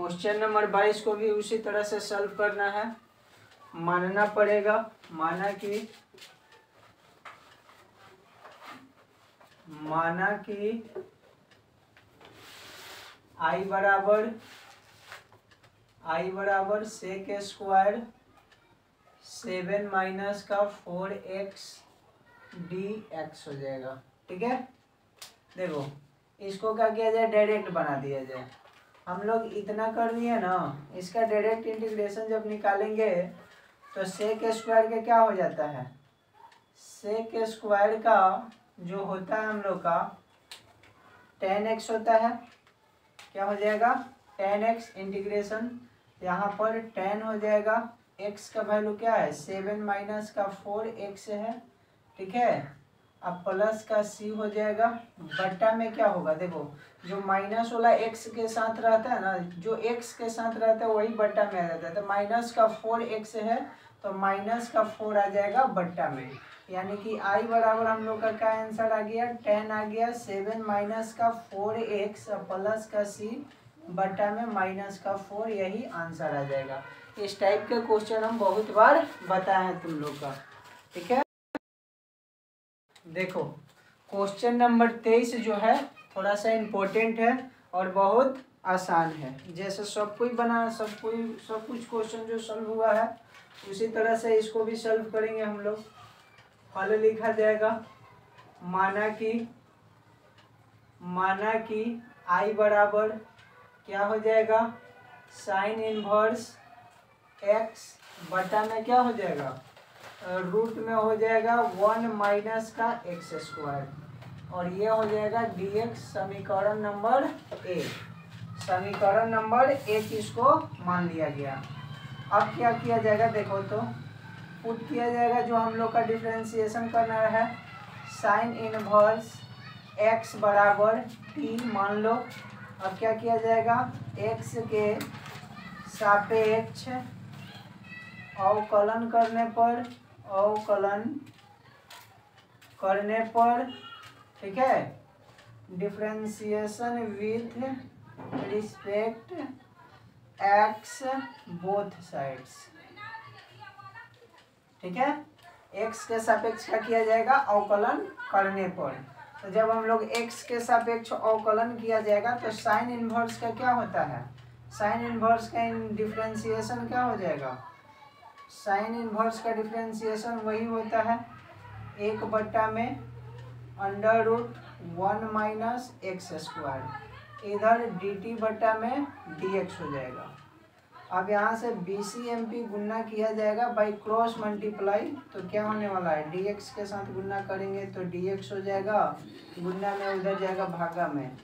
Question number 22 को भी उसी तरह से सॉल्व करना है। मानना पड़ेगा, माना कि आई बराबर सेक स्क्वायर 7 माइनस का 4x dx हो जाएगा। ठीक है, देखो इसको क्या किया जाए, डायरेक्ट बना दिया जाए। हम लोग इतना कर दिए ना, इसका डायरेक्ट इंटीग्रेशन जब निकालेंगे तो सेक स्क्वायर के क्या हो जाता है, सेक स्क्वायर का जो होता है हम लोग का tan x होता है। क्या हो जाएगा, tan x इंटीग्रेशन, यहाँ पर tan हो जाएगा, x का वैल्यू क्या है 7 माइनस का 4x है। ठीक है, अब प्लस का c हो जाएगा, बट्टा में क्या होगा, देखो जो माइनस वाला x के साथ रहता है ना, जो x के साथ रहता है वही बट्टा में आ जाता है। तो माइनस का 4x है तो माइनस का 4 आ जाएगा बट्टा में, यानी कि आई बराबर हम लोग का क्या आंसर आ गया, 10 आ गया, 7 माइनस का 4x प्लस का c बट्टा में माइनस का 4, यही आंसर आ जाएगा। इस टाइप के क्वेश्चन हम बहुत बार बताए हैं तुम लोग का। ठीक है, देखो क्वेश्चन नंबर 23 जो है थोड़ा सा इम्पोर्टेंट है और बहुत आसान है। जैसे सब कुछ क्वेश्चन जो सॉल्व हुआ है उसी तरह से इसको भी सॉल्व करेंगे हम लोग। हल लिखा जाएगा, माना कि आई बराबर क्या हो जाएगा, साइन इनवर्स x बटा में क्या हो जाएगा, रूट में हो जाएगा 1 माइनस का x स्क्वायर, और ये हो जाएगा dx। समीकरण नंबर 1 इसको मान लिया गया। अब क्या किया जाएगा, देखो तो पुट किया जाएगा, जो हम लोग का डिफरेंशिएशन करना है, साइन इनवर्स x बराबर t मान लो। अब क्या किया जाएगा, x के सापेक्ष अवकलन करने पर ठीक है, differentiation with respect x both sides. ठीक है, x के सापेक्ष क्या किया जाएगा, अवकलन करने पर। तो जब हम लोग x के सापेक्ष अवकलन किया जाएगा तो साइन इनवर्स का क्या होता है, साइन इनवर्स का डिफरेंशिएशन क्या हो जाएगा, साइन इनवर्स का डिफरेंशिएशन वही होता है 1 बट्टा में under root 1 minus x square, इधर dt बट्टा में dx हो जाएगा। अब यहाँ से BCMP गुना किया जाएगा बाई क्रॉस मल्टीप्लाई, तो क्या होने वाला है, dx के साथ गुना करेंगे तो dx हो जाएगा, गुना में उधर जाएगा भागा में,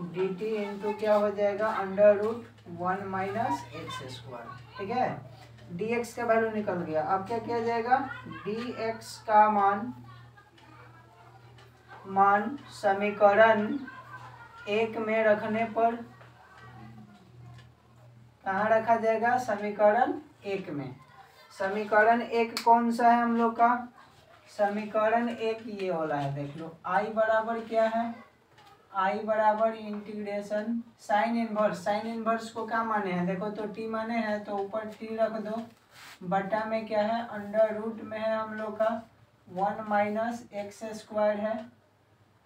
dt इंटू क्या हो जाएगा under root 1 minus x square. ठीक है, dx का वैल्यू निकल गया। अब क्या किया जाएगा, dx का मान समीकरण 1 में रखने पर कहाँ रखा जाएगा, समीकरण 1 में। समीकरण 1 कौन सा है हम लोग का, समीकरण 1 ये वाला है, देख लो। आई बराबर क्या है, आई बराबर इंटीग्रेशन साइन इनवर्स को क्या माने हैं, देखो तो t माने हैं तो ऊपर t रख दो, बटा में क्या है अंडर रूट में है हम लोग का 1 माइनस एक्स स्क्वायर है।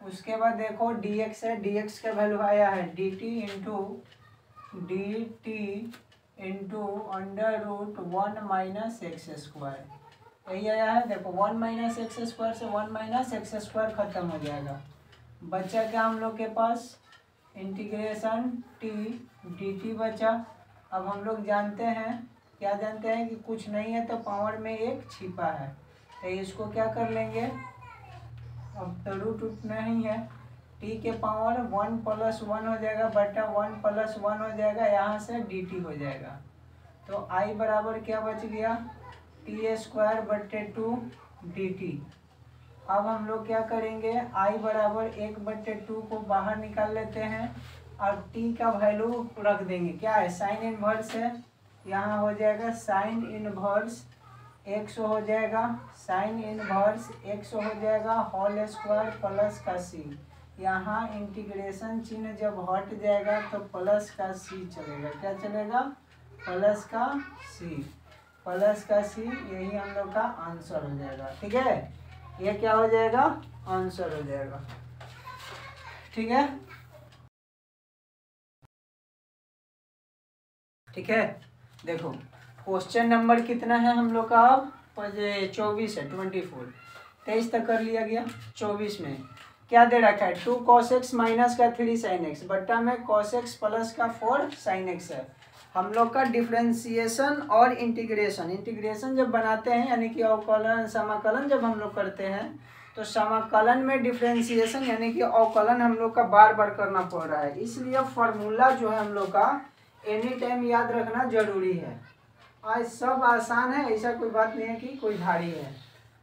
उसके बाद देखो dx है, dx का वैल्यू आया है dt into under root 1 minus x square, यही आया है। देखो 1 माइनस एक्स स्क्वायर से 1 माइनस एक्स स्क्वायर खत्म हो जाएगा, बचा क्या हम लोग के पास इंटीग्रेशन t dt बचा। अब हम लोग जानते हैं, क्या जानते हैं कि कुछ नहीं है तो पावर में 1 छिपा है, तो इसको क्या कर लेंगे, अब तो रूट उठना ही है, t के पावर 1 प्लस 1 हो जाएगा बटा 1 प्लस 1 हो जाएगा, यहाँ से dt हो जाएगा। तो i बराबर क्या बच गया, t स्क्वायर बटे 2 dt। अब हम लोग क्या करेंगे, i बराबर 1 बटे 2 को बाहर निकाल लेते हैं और t का वैल्यू रख देंगे, क्या है साइन इनवर्स है, यहाँ हो जाएगा साइन इनवर्स x हो जाएगा, साइन इनवर्स x हो जाएगा होल स्क्वायर प्लस का c, यहाँ इंटीग्रेशन चिन्ह जब हट जाएगा तो प्लस का सी चलेगा। क्या चलेगा? प्लस का सी। प्लस का सी, यही हम लोग का आंसर हो जाएगा। ठीक है, ये क्या हो जाएगा? आंसर हो जाएगा। ठीक है, ठीक है। देखो क्वेश्चन नंबर कितना है हम लोग का? अब 24 है, 24 23 तक कर लिया गया। 24 में क्या दे रखा है? 2 cos x माइनस का 3 sin x बट्टा में cos x प्लस का 4 sin x है। हम लोग का डिफ्रेंसिएशन और इंटीग्रेशन जब बनाते हैं, यानी कि अवकलन समाकलन जब हम लोग करते हैं, तो समाकलन में डिफ्रेंसिएशन यानी कि अवकलन हम लोग का बार बार करना पड़ रहा है। इसलिए फॉर्मूला जो है हम लोग का एनी टाइम याद रखना जरूरी है। आज सब आसान है, ऐसा कोई बात नहीं है कि कोई भारी है।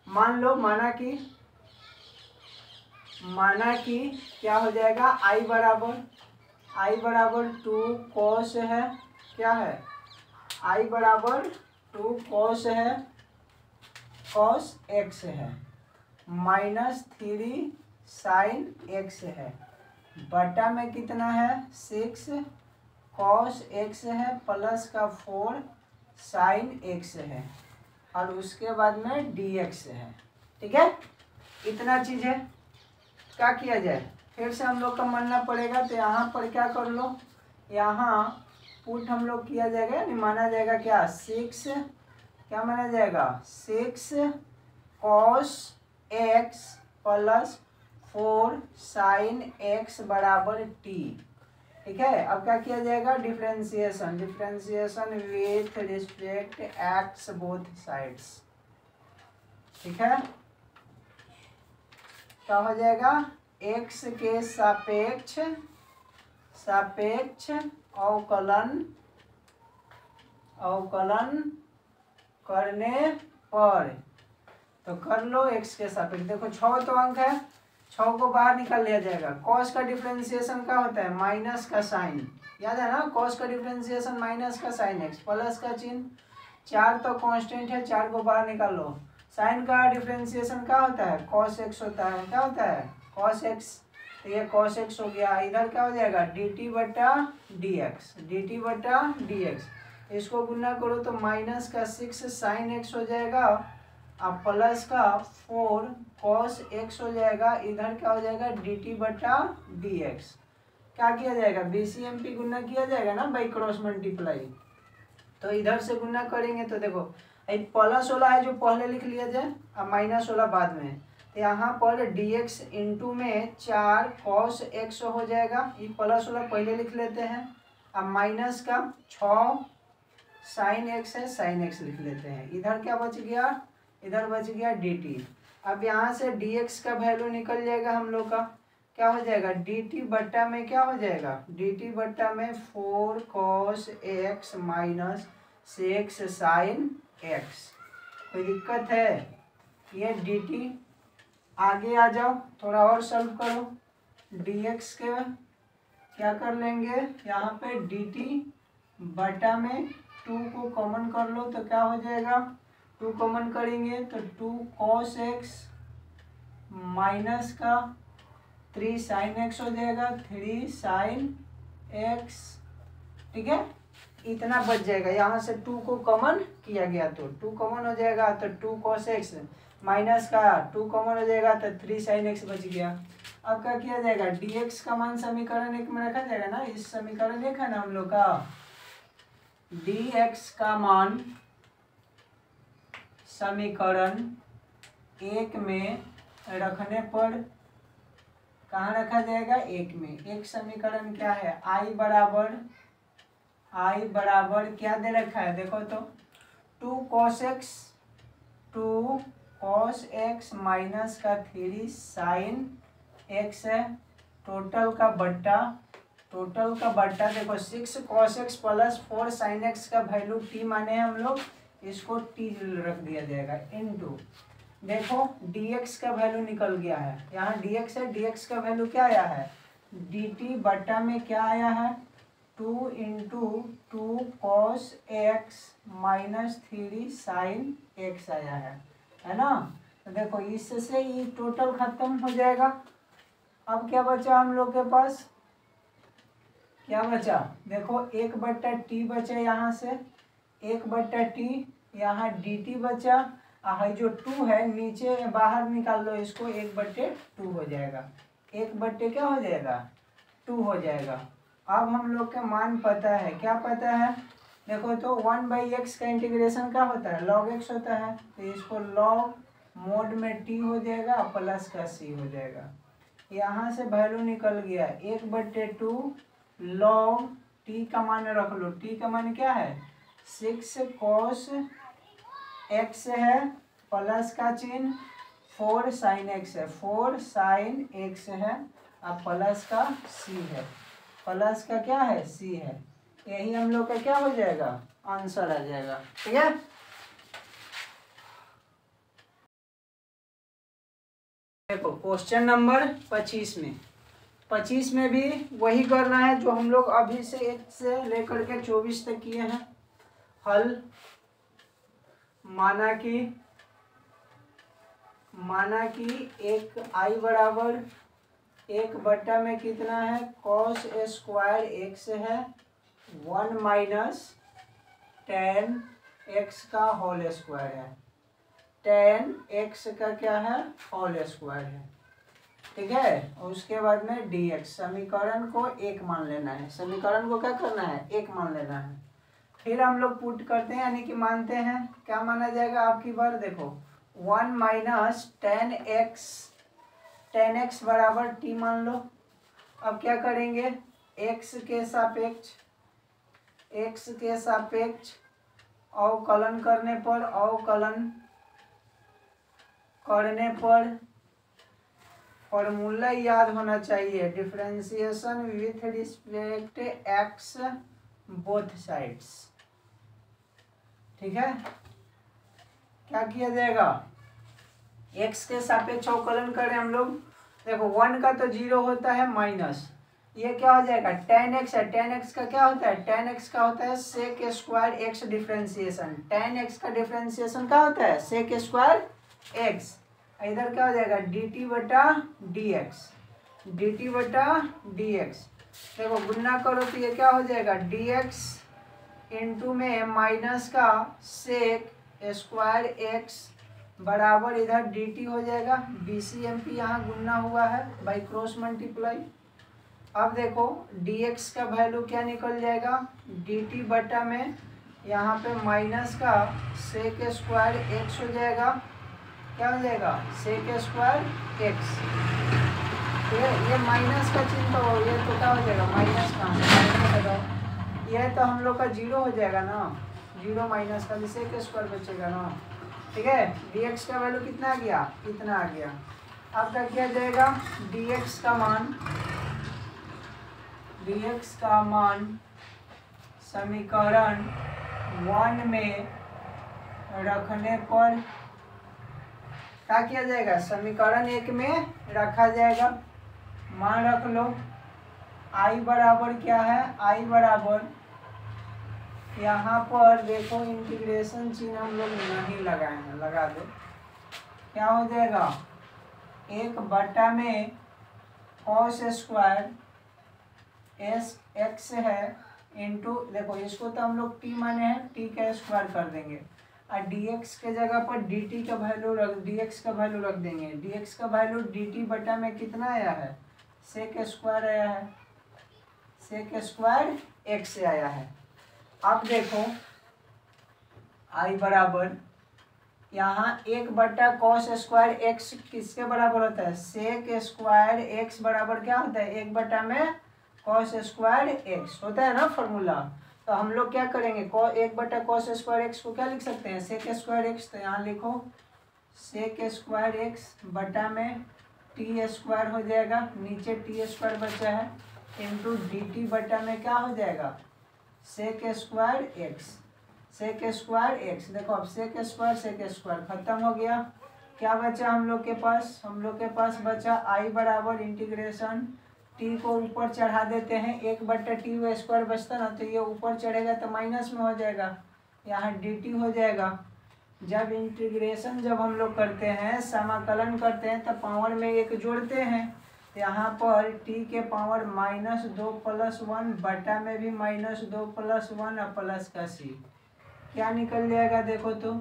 मान लो, माना कि क्या हो जाएगा? आई बराबर 2 cos है, क्या है? आई बराबर 2 cos है, cos x है, माइनस 3 sin x है, बटा में कितना है? 6 cos x है प्लस का 4 sin x है, और उसके बाद में dx है। ठीक है, इतना चीज है। क्या किया जाए? फिर से हम लोग का मानना पड़ेगा। तो यहाँ पर क्या कर लो, यहाँ पुट हम लोग किया जाएगा, यानी माना जाएगा क्या? 6, क्या माना जाएगा? 6 cos x plus 4 sin x बराबर t। ठीक है, अब क्या किया जाएगा? Differentiation with respect x both sides. ठीक है, क्या हो जाएगा? x के सापेक्ष अवकलन करने पर, तो कर लो x के सापेक्ष। देखो 6 तो अंक है, 6 को बाहर निकाल लिया जाएगा। cos का डिफ्रेंसिएशन क्या होता है? माइनस का साइन, याद है ना? cos का डिफ्रेंसिएशन माइनस का साइन x, प्लस का चिन्ह। 4 तो कांस्टेंट है, 4 को बाहर निकाल लो। साइन का डिफ्रेंसिएशन क्या होता है? cos x होता है। क्या होता है? cos x। तो ये cos x हो गया। इधर क्या हो जाएगा? dt बटा dx। इसको गुना करो तो माइनस का 6 sin x हो जाएगा, अब प्लस का 4 cos x हो जाएगा। इधर क्या हो जाएगा? dt बटा dx। क्या किया जाएगा? BCMP गुना किया जाएगा ना, बाई क्रॉस मल्टीप्लाई। तो इधर से गुना करेंगे तो देखो प्लस वाला है जो पहले लिख लिया जाए, अब माइनस वाला बाद में। तो यहाँ पर dx इंटू में 4 cos x हो जाएगा। ये प्लस वाला पहले लिख लेते हैं। अब माइनस का 6 sin x है, sin x लिख लेते हैं। इधर क्या बच गया? इधर बच गया dt। अब यहाँ से dx का वैल्यू निकल जाएगा हम लोग का। क्या हो जाएगा? dt बट्टा में क्या हो जाएगा? dt बट्टा में 4 cos x minus 6 sin x। कोई दिक्कत है? ये dt। आगे आ जाओ, थोड़ा और सॉल्व करो। dx के क्या कर लेंगे? यहाँ पे dt बटा में 2 को कॉमन कर लो तो क्या हो जाएगा? 2 कॉमन करेंगे तो 2 cos x माइनस का 3 sin x हो जाएगा, 3 sin x। ठीक है, इतना बच जाएगा। यहाँ से 2 को कॉमन किया गया तो 2 कॉमन हो जाएगा, तो 2 cos x माइनस का 2 कॉमन हो जाएगा तो 3 sin x बच गया। अब क्या किया जाएगा? dx का मान समीकरण 1 में रखा जाएगा ना। इस समीकरण 1 है ना हम लोग का, dx का मान समीकरण 1 में रखने पर कहाँ रखा जाएगा? 1 में। एक समीकरण क्या है? i बराबर क्या दे रखा है? देखो तो 2 cos x माइनस का 3 sin x है। टोटल का बट्टा देखो 6 cos x plus 4 sin x का वैल्यू t माने हैं हम लोग, इसको t रख दिया जाएगा इनटू। देखो dx का वैल्यू निकल गया है, यहाँ dx है, dx का वैल्यू क्या आया है? dt बट्टा में क्या आया है? 2 into 2 cos x minus 3 sin x आया है ना। तो देखो इससे ये टोटल खत्म हो जाएगा। अब क्या बचा हम लोग के पास, क्या बचा, देखो 1/t बचा यहाँ से, 1/t, यहाँ dt बचा, जो 2 है नीचे बाहर निकाल लो इसको, 1/2 हो जाएगा, 1/, क्या हो जाएगा, 2 हो जाएगा। अब हम लोग का मान पता है, क्या पता है, देखो तो 1/x का इंटीग्रेशन क्या होता है, log x होता है, तो इसको log मोड में t हो जाएगा प्लस का c हो जाएगा। यहाँ से वैल्यू निकल गया 1/2 log t का मान रख लो, t का मान क्या है 6 cos x है प्लस का चिन्ह 4 sin x है, 4 sin x है, अब प्लस का c है, प्लस का क्या है c है, यही हम लोग का क्या हो जाएगा, आंसर आ जाएगा। ठीक है, देखो क्वेश्चन नंबर 25 में भी वही करना है जो हम लोग अभी से 1 से लेकर के 24 तक किए हैं। हल, माना कि एक i बराबर 1 में कितना है cos स्क्वायर x है 1 माइनस tan x का होल स्क्वायर है, tan x का क्या है होल स्क्वायर है। ठीक है, और उसके बाद में dx, समीकरण को 1 मान लेना है, समीकरण को क्या करना है 1 मान लेना है। फिर हम लोग पुट करते हैं, यानी कि मानते हैं, क्या माना जाएगा आपकी बार, देखो 1 माइनस tan x बराबर t मान लो। अब क्या करेंगे, x के सापेक्ष अवकलन करने पर फॉर्मूला याद होना चाहिए, differentiation with respect x both sides. ठीक है, क्या किया जाएगा, x के सापेक्ष अवकलन करें हम लोग, देखो 1 का तो 0 होता है माइनस, ये क्या हो जाएगा tan x है, tan x का क्या होता है, tan x का होता है sec square x differentiation, tan x का डिफरेंशिएशन क्या होता है sec स्क्वायर x, इधर क्या हो जाएगा dt बटा dx, देखो गुना करो तो ये क्या हो जाएगा dx इंटू में माइनस का सेक स्क्वायर x बराबर इधर dt हो जाएगा, BCMP यहाँ गुना हुआ है बाई क्रॉस मल्टीप्लाई। अब देखो dx का वैल्यू क्या निकल जाएगा, dt बटा में यहाँ पे माइनस का सेक स्क्वायर x हो जाएगा, क्या हो जाएगा सेक स्क्वायर x, ये माइनस का चिन्ह तो ये तो क्या हो जाएगा माइनस का माइनस लगाओ, ये तो हम लोग का 0 हो जाएगा ना, 0 माइनस का सेक स्क्वायर बचेगा ना। ठीक है, dx का वैल्यू कितना आ गया, इतना आ गया। अब क्या किया जाएगा, dx का मान समीकरण 1 में रखने पर क्या किया जाएगा, समीकरण 1 में रखा जाएगा, मान रख लो i बराबर क्या है, i बराबर यहाँ पर देखो इंटीग्रेशन चिन्ह हम लोग नहीं लगाए हैं, लगा दो, क्या हो जाएगा 1 में cos स्क्वायर x है इंटू, देखो इसको तो हम लोग t माने हैं, t का स्क्वायर कर देंगे, और dx के जगह पर dt का वैल्यू dx का वैल्यू रख देंगे, dx का वैल्यू dt बटा में कितना आया है सेक स्क्वायर आया है, सेक स्क्वायर x आया है। अब देखो i बराबर यहाँ 1/cos स्क्वायर x किसके बराबर होता है, सेक स्क्वायर x बराबर क्या होता है 1 में cos स्क्वायर x होता है ना फॉर्मूला। तो हम लोग क्या करेंगे, 1/cos स्क्वायर x को क्या लिख सकते हैं सेक स्क्वायर x, तो यहाँ लिखो सेक स्क्वायर x बटा में t स्क्वायर हो जाएगा, नीचे t स्क्वायर बचा है, इंटू dt बटा में क्या हो जाएगा sec square x, sec square x। देखो अब सेक स्क्वायर खत्म हो गया, क्या बचा हम लोग के पास, बचा i बराबर इंटीग्रेशन t को ऊपर चढ़ा देते हैं, 1/t स्क्वायर बचता ना, तो ये ऊपर चढ़ेगा तो माइनस में हो जाएगा, यहाँ dt हो जाएगा। जब इंटीग्रेशन हम लोग करते हैं समाकलन करते हैं तो पावर में 1 जोड़ते हैं, तो यहाँ पर टी के पावर -2 + 1 बटा में भी -2 + 1 और प्लस का सी, क्या निकल जाएगा देखो तो,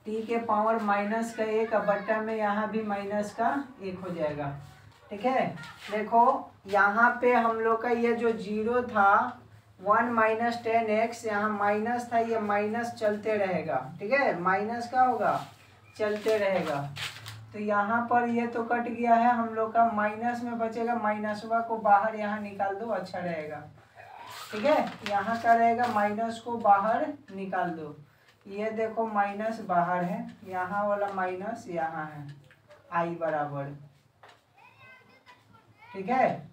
टी के पावर -1 और बटा में यहाँ भी -1 हो जाएगा। ठीक है, देखो यहाँ पे हम लोग का ये जो 0 था 1 - 10x, यहाँ माइनस था, ये माइनस चलते रहेगा। ठीक है, माइनस का होगा चलते रहेगा। तो यहाँ पर ये तो कट गया है हम लोग का, माइनस में बचेगा, माइनसवा को बाहर यहाँ निकाल दो, अच्छा रहेगा। ठीक है, यहाँ का रहेगा माइनस को बाहर निकाल दो, ये देखो माइनस बाहर है, यहाँ वाला माइनस यहाँ है, आई बराबर। ठीक है,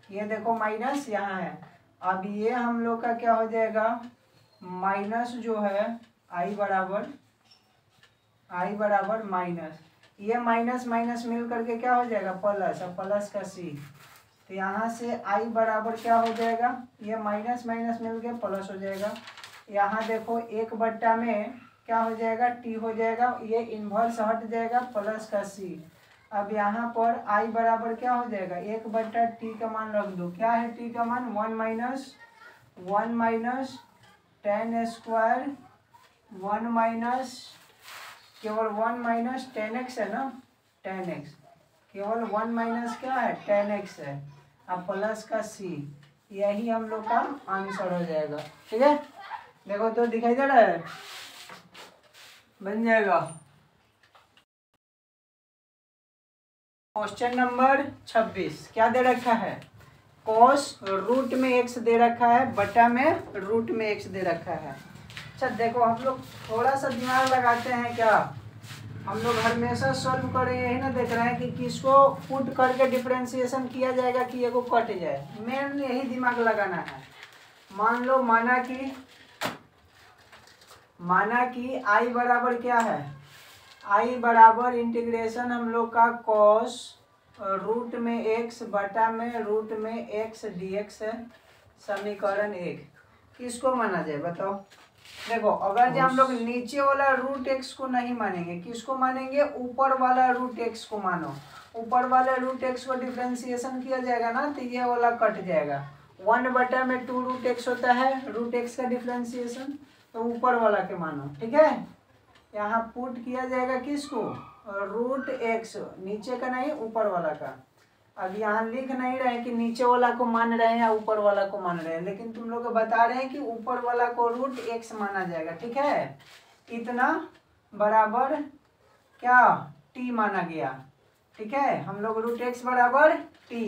ये देखो माइनस यहाँ है। अब ये हम लोग का क्या हो जाएगा, माइनस जो है आई बराबर माइनस, ये माइनस माइनस मिल करके क्या हो जाएगा प्लस, और प्लस का सी। तो यहाँ से आई बराबर क्या हो जाएगा, ये माइनस माइनस मिल के प्लस हो जाएगा। यहाँ देखो 1 बट्टा में क्या हो जाएगा, टी हो जाएगा, ये इन्वर्स हट जाएगा, प्लस का सी। अब यहाँ पर आई बराबर क्या हो जाएगा, 1 बट्टा टी का मान रख दो, क्या है टी का मान, 1 माइनस 10² 1 माइनस केवल 1 माइनस 10x है ना, 10x केवल 1 माइनस क्या है 10x है, अब प्लस का सी, यही हम लोग का आंसर हो जाएगा। ठीक है, देखो तो दिखाई दे रहा है, बन जाएगा। क्वेश्चन नंबर 26 क्या दे रखा है, कॉस रूट में x दे रखा है, बटा में रूट में x दे रखा है। अच्छा देखो, हम लोग थोड़ा सा दिमाग लगाते हैं क्या, हम लोग हमेशा सॉल्व कर रहे हैं ना, देख रहे हैं कि किसको पुट करके डिफरेंशिएशन किया जाएगा कि ये को कट जाए, मेन यही दिमाग लगाना है। मान लो माना कि आई बराबर क्या है, आई बराबर इंटीग्रेशन हम लोग का कॉस रूट में x बटा में रूट में x dx है। समीकरण 1 किसको माना जाए बताओ। देखो अगर जो हम लोग नीचे वाला रूट x को नहीं मानेंगे, किसको मानेंगे, ऊपर वाला रूट x को मानो। ऊपर वाले रूट x को डिफरेंशिएशन किया जाएगा ना, तो ये वाला कट जाएगा। 1 बटा में 2 रूट x होता है, रूट x का डिफरेंशिएशन, तो ऊपर वाला के मानो। ठीक है, यहाँ पुट किया जाएगा किसको, रूट x, नीचे का नहीं ऊपर वाला का। अब यहाँ लिख नहीं रहे कि नीचे वाला को मान रहे हैं या ऊपर वाला को मान रहे हैं, लेकिन तुम लोग को बता रहे हैं कि ऊपर वाला को रूट x माना जाएगा। ठीक है, इतना बराबर क्या t माना गया। ठीक है, हम लोग रूट x बराबर t।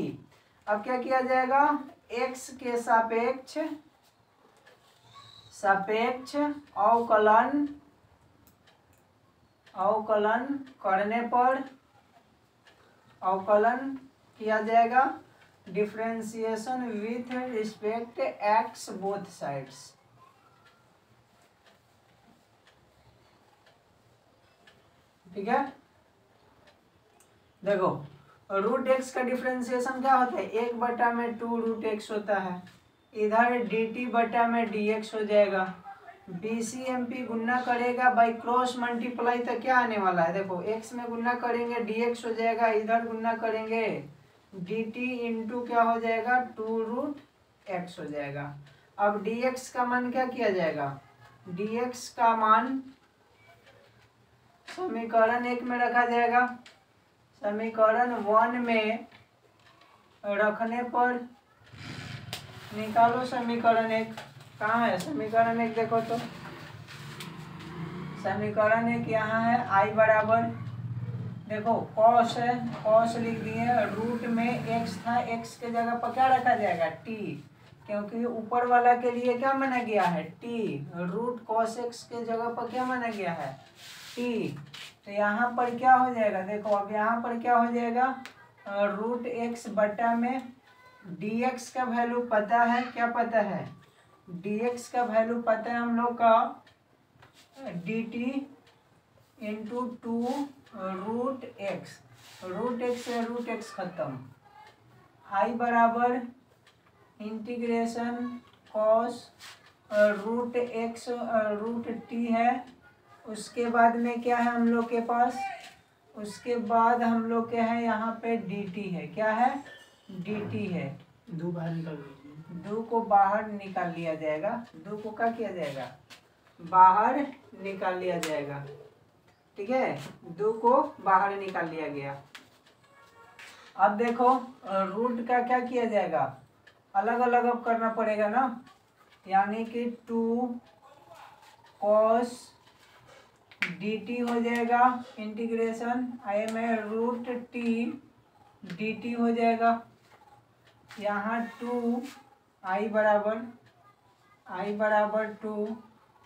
अब क्या किया जाएगा, x के सापेक्ष अवकलन करने पर अवकलन किया जाएगा, differentiation with respect x both sides. ठीक है, देखो रूट एक्स का डिफरेंशिएशन क्या होता है, 1 बटा में 2 रूट एक्स होता है, इधर dt बटा में dx हो जाएगा। BCMP गुना करेगा बाई क्रॉस मल्टीप्लाई, तो क्या आने वाला है, देखो x में गुना करेंगे dx हो जाएगा, इधर गुना करेंगे dt इंटू क्या हो जाएगा 2 रूट x हो जाएगा। अब dx का मान क्या किया जाएगा, dx का मान समीकरण 1 में रखा जाएगा। समीकरण 1 में रखने पर निकालो समीकरण 1, कहाँ है समीकरण 1, देखो तो समीकरण 1 यहाँ है। आई बराबर देखो कॉस है, कॉस लिख दिए, रूट में x था, x के जगह पर क्या रखा जाएगा t, क्योंकि ऊपर वाला के लिए क्या माना गया है t, रूट कॉस x के जगह पर क्या माना गया है t। तो यहाँ पर क्या हो जाएगा, देखो अब यहाँ पर क्या हो जाएगा, रूट x बटा में dx का वैल्यू पता है, क्या पता है, dx का वैल्यू पता है हम लोग का, dt into 2 root x, root x से रूट एक्स खत्म। आई बराबर integration cos root x root t है, उसके बाद में क्या है हम लोग के पास, उसके बाद हम लोग के हैं यहाँ पे dt है, क्या है, dt है। दो बाहर निकाल लीजिए, दो को बाहर निकाल लिया जाएगा, दो को क्या किया जाएगा, बाहर निकाल लिया जाएगा, ठीक है, दो को बाहर निकाल लिया गया। अब देखो रूट का क्या किया जाएगा, अलग अलग अब करना पड़ेगा ना, यानी कि 2 cos dt हो जाएगा इंटीग्रेशन आई में रूट t dt हो जाएगा। यहाँ 2 i बराबर 2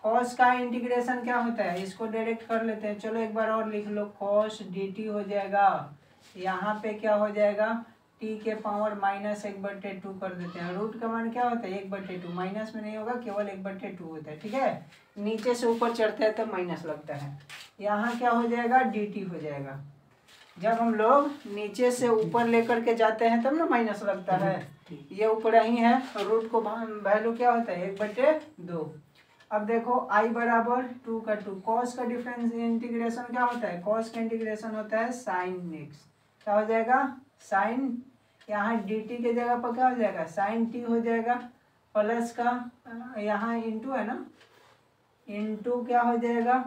cos का इंटीग्रेशन क्या होता है, इसको डायरेक्ट कर लेते हैं, चलो एक बार और लिख लो, cos dt हो जाएगा। यहाँ पे क्या हो जाएगा, t के पावर -1/2 कर देते हैं। रूट का मान क्या होता है, 1/2, माइनस में नहीं होगा, केवल 1/2 होता है, ठीक है। नीचे से ऊपर चढ़ता है तो माइनस लगता है। यहाँ क्या हो जाएगा, dt हो जाएगा। जब हम लोग नीचे से ऊपर लेकर के जाते हैं तब ना माइनस लगता है, ये ऊपर ही है। रूट को वैल्यू क्या होता है, 1/2। अब देखो i बराबर 2 का 2, cos का डिफरेंस इंटीग्रेशन क्या होता है, cos का इंटीग्रेशन होता है sin x, क्या हो जाएगा, sin, यहाँ dt के जगह पर क्या हो जाएगा, sin t हो जाएगा, प्लस का यहाँ इंटू है ना, इंटू क्या हो जाएगा,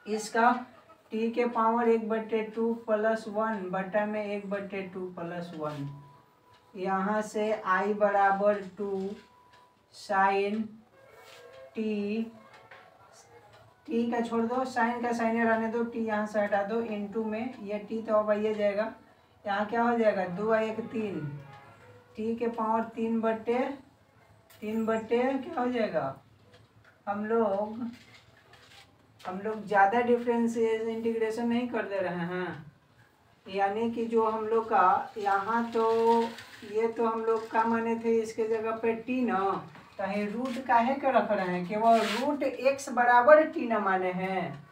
इसका t के पावर 1/2 प्लस 1 बटा में 1/2 प्लस 1, यहाँ से i बराबर 2 sin t का छोड़ दो, साइन का साइन रहने दो, t यहाँ से हटा दो, इनटू में ये t तो अब आइए जाएगा, यहाँ क्या हो जाएगा, 2 और 1 3, t के पावर 3 बटे क्या हो जाएगा, हम लोग ज़्यादा डिफरेंस इंटीग्रेशन नहीं कर दे रहे हैं, यानी कि जो हम लोग का यहाँ तो ये तो हम लोग का माने थे, इसके जगह पे t ना, तो रूट काहे के रख रहे हैं, केवल रूट x बराबर t न माने हैं,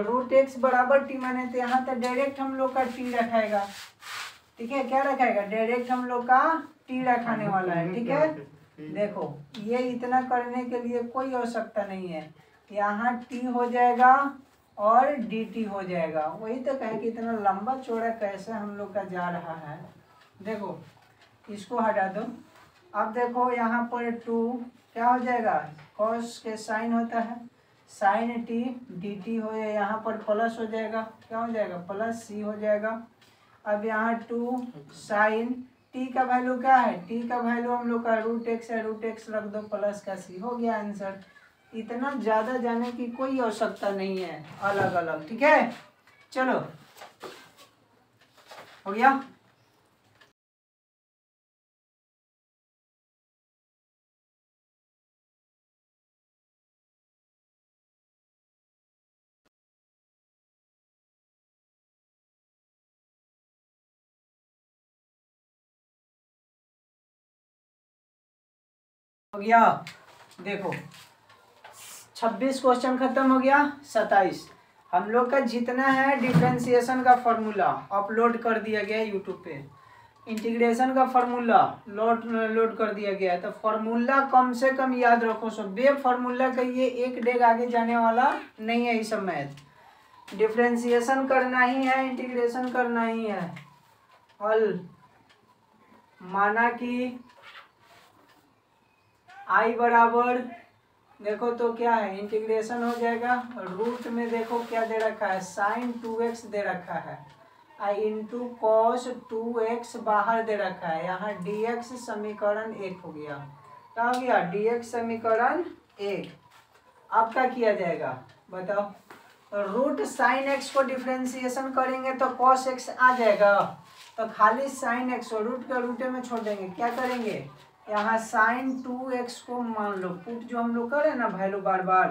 रूट x बराबर t माने तो यहाँ तो डायरेक्ट हम लोग का t रखाएगा, ठीक है, क्या रखाएगा, डायरेक्ट हम लोग का t रखाने वाला है, ठीक है। देखो ये इतना करने के लिए कोई आवश्यकता नहीं है, यहाँ t हो जाएगा और dt हो जाएगा। वही तो कहे कि इतना लंबा चौड़ा कैसे हम लोग का जा रहा है। देखो इसको हटा दो, अब देखो यहाँ पर 2 क्या हो जाएगा, cos के साइन होता है, साइन t dt हो जाएगा, यहाँ पर प्लस हो जाएगा, क्या हो जाएगा, प्लस c हो जाएगा। अब यहाँ 2 साइन t का वैल्यू क्या है, t का वैल्यू हम लोग का रूट x है, रूट x रख दो, प्लस का c हो गया आंसर। इतना ज़्यादा जाने की कोई आवश्यकता नहीं है, अलग अलग, ठीक है। चलो हो गया। हो गया, देखो 26 क्वेश्चन खत्म हो गया। 27 हम लोग का जितना है डिफरेंशिएशन का फॉर्मूला अपलोड कर दिया गया है यूट्यूब पे, इंटीग्रेशन का फॉर्मूला लोड कर दिया गया है। तो फॉर्मूला कम से कम याद रखो, सब बे फॉर्मूला का ये एक डेग आगे जाने वाला नहीं है। इस समय डिफरेंशिएशन करना ही है, इंटीग्रेशन करना ही है। हल माना कि आई बराबर देखो तो क्या है, इंटीग्रेशन हो जाएगा, रूट में देखो क्या दे रखा है, साइन 2x दे रखा है, आई इंटू कॉस 2x बाहर दे रखा है, यहाँ dx समीकरण 1 हो गया। क्या हो गया, dx समीकरण 1। अब क्या किया जाएगा बताओ, रूट साइन x को डिफरेंशिएशन करेंगे तो cos x आ जाएगा, तो खाली साइन x रूट के रूटे में छोड़ देंगे, क्या करेंगे, यहाँ साइन 2x को मान लो, पुट जो हम लोग कर रहे हैं ना वैल्यू बार बार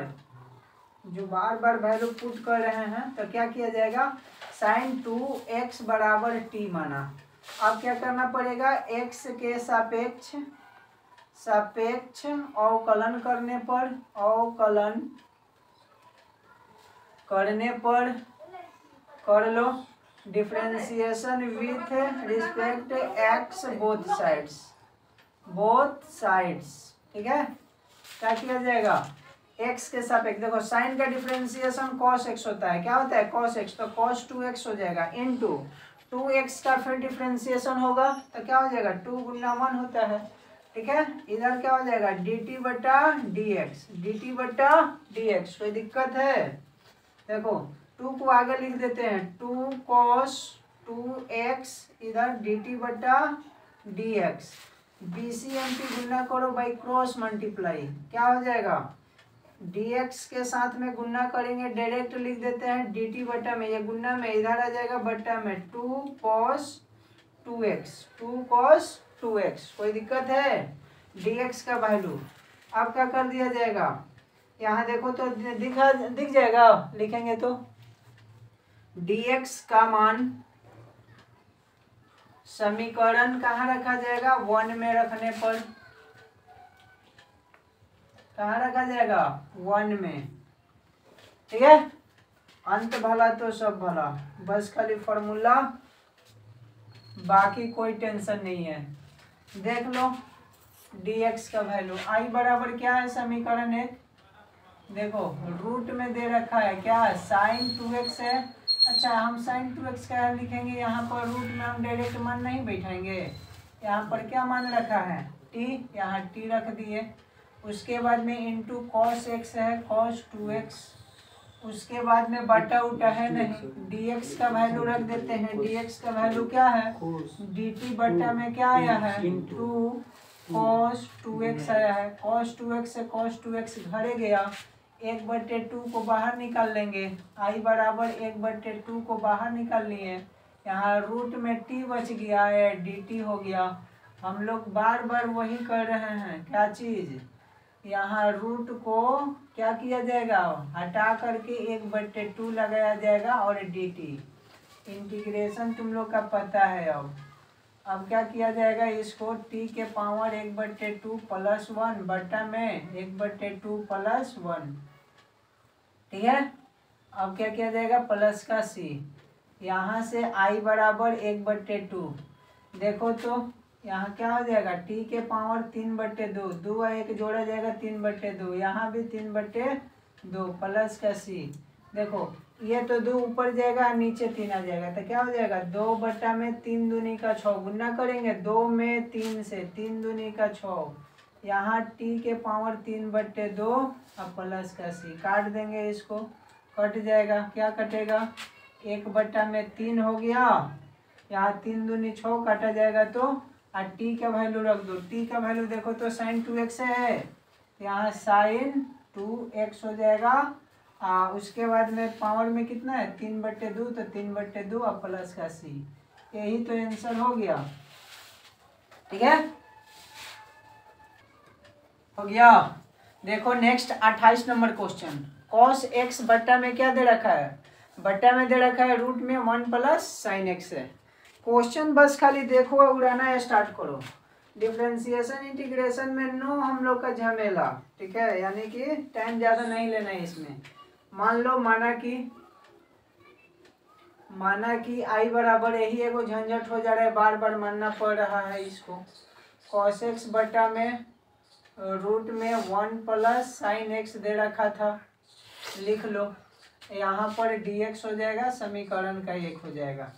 वैल्यू पुट कर रहे हैं, तो क्या किया जाएगा, साइन 2x बराबर t माना। अब क्या करना पड़ेगा, x के सापेक्ष अवकलन करने पर कर लो differentiation with respect x both sides, ठीक है। क्या किया जाएगा, एक्स के सापेक्ष, देखो साइन का डिफरेंशिएशन कॉस एक्स होता है, क्या होता है कॉस एक्स, तो कॉस 2x हो जाएगा इनटू 2x का फिर डिफरेंशिएशन होगा तो क्या हो जाएगा 2 गुना 1 होता है, ठीक है। इधर क्या हो जाएगा dt बटा dx, कोई दिक्कत है। देखो 2 को आगे लिख देते हैं 2 cos 2x इधर dt बटा dx, BCMP गुना करो बाई क्रॉस मल्टीप्लाई, क्या हो जाएगा dx के साथ में गुना करेंगे, डायरेक्ट लिख देते हैं dt बटा में, ये गुना में इधर आ जाएगा बटा में 2 cos 2x, कोई दिक्कत है। dx का वैल्यू अब क्या कर दिया जाएगा, यहाँ देखो तो दिख जाएगा, लिखेंगे तो dx का मान समीकरण कहाँ रखा जाएगा 1 में रखने पर, कहाँ रखा जाएगा 1 में, ठीक है। अंत भला तो सब भला, बस खाली फॉर्मूला, बाकी कोई टेंशन नहीं है। देख लो dx का वैल्यू i बराबर क्या है समीकरण 1, देखो रूट में दे रखा है क्या है साइन 2x है, अच्छा हम साइन 2x का लिखेंगे, यहाँ पर रूट में हम डायरेक्ट मान नहीं बैठाएंगे, यहाँ पर क्या मान रखा है t, यहाँ t रख दिए, उसके बाद में इंटू कॉस एक्स है कॉस 2x, उसके बाद में बटा उटा है नहीं, dx का वैल्यू रख देते हैं, dx का वैल्यू क्या है dt बटा में क्या आया है 2 cos 2x आया है, cos 2x से cos 2x घरे गया, 1/2 को बाहर निकाल लेंगे, i बराबर 1/2 को बाहर निकाल लिए, यहाँ रूट में t बच गया है dt हो गया। हम लोग बार बार वही कर रहे हैं, क्या चीज़, यहाँ रूट को क्या किया जाएगा हटा करके 1/2 लगाया जाएगा और dt, इंटीग्रेशन तुम लोग का पता है। अब क्या किया जाएगा, इसको t के पावर 1/2 प्लस 1 बटा में 1/2 प्लस 1, ठीक है। अब क्या किया जाएगा प्लस का c, यहाँ से i बराबर 1/2, देखो तो यहाँ क्या हो जाएगा t के पावर 3/2, 2 और 1 जोड़ा जाएगा 3/2, यहाँ भी 3/2 प्लस का c, देखो ये तो 2 ऊपर जाएगा नीचे 3 आ जाएगा, तो क्या हो जाएगा 2 बटा में 3 दूनी का 6, गुना करेंगे 2 में 3 से 3 दूनी का 6, यहाँ t के पावर 3/2 और प्लस का c, काट देंगे इसको, कट जाएगा, क्या कटेगा 1 बटा में 3 हो गया, यहाँ 3 दूनी 6 काटा जाएगा, तो और t का वैल्यू रख दो, t का वैल्यू देखो तो साइन 2x है, यहाँ साइन 2x हो जाएगा, उसके बाद में पावर में कितना है 3/2, तो 3/2 और प्लस का c, यही तो आंसर हो गया, ठीक है हो गया। देखो next 28 number question, cos x बट्टा में क्या दे रखा है, बट्टा में दे रखा है रूट में 1 प्लस साइन x है। क्वेश्चन बस खाली देखो और उड़ाना स्टार्ट करो, डिफरेंशिएशन इंटीग्रेशन में नो हम लोग का झमेला, ठीक है, यानी कि टाइम ज़्यादा नहीं लेना है इसमें। मान लो माना कि i बराबर यही एगो झंझट हो जा रहा है, बार बार मानना पड़ रहा है इसको, cos x बटा में रूट में 1 प्लस साइन x दे रखा था, लिख लो, यहाँ पर dx हो जाएगा, समीकरण का 1 हो जाएगा।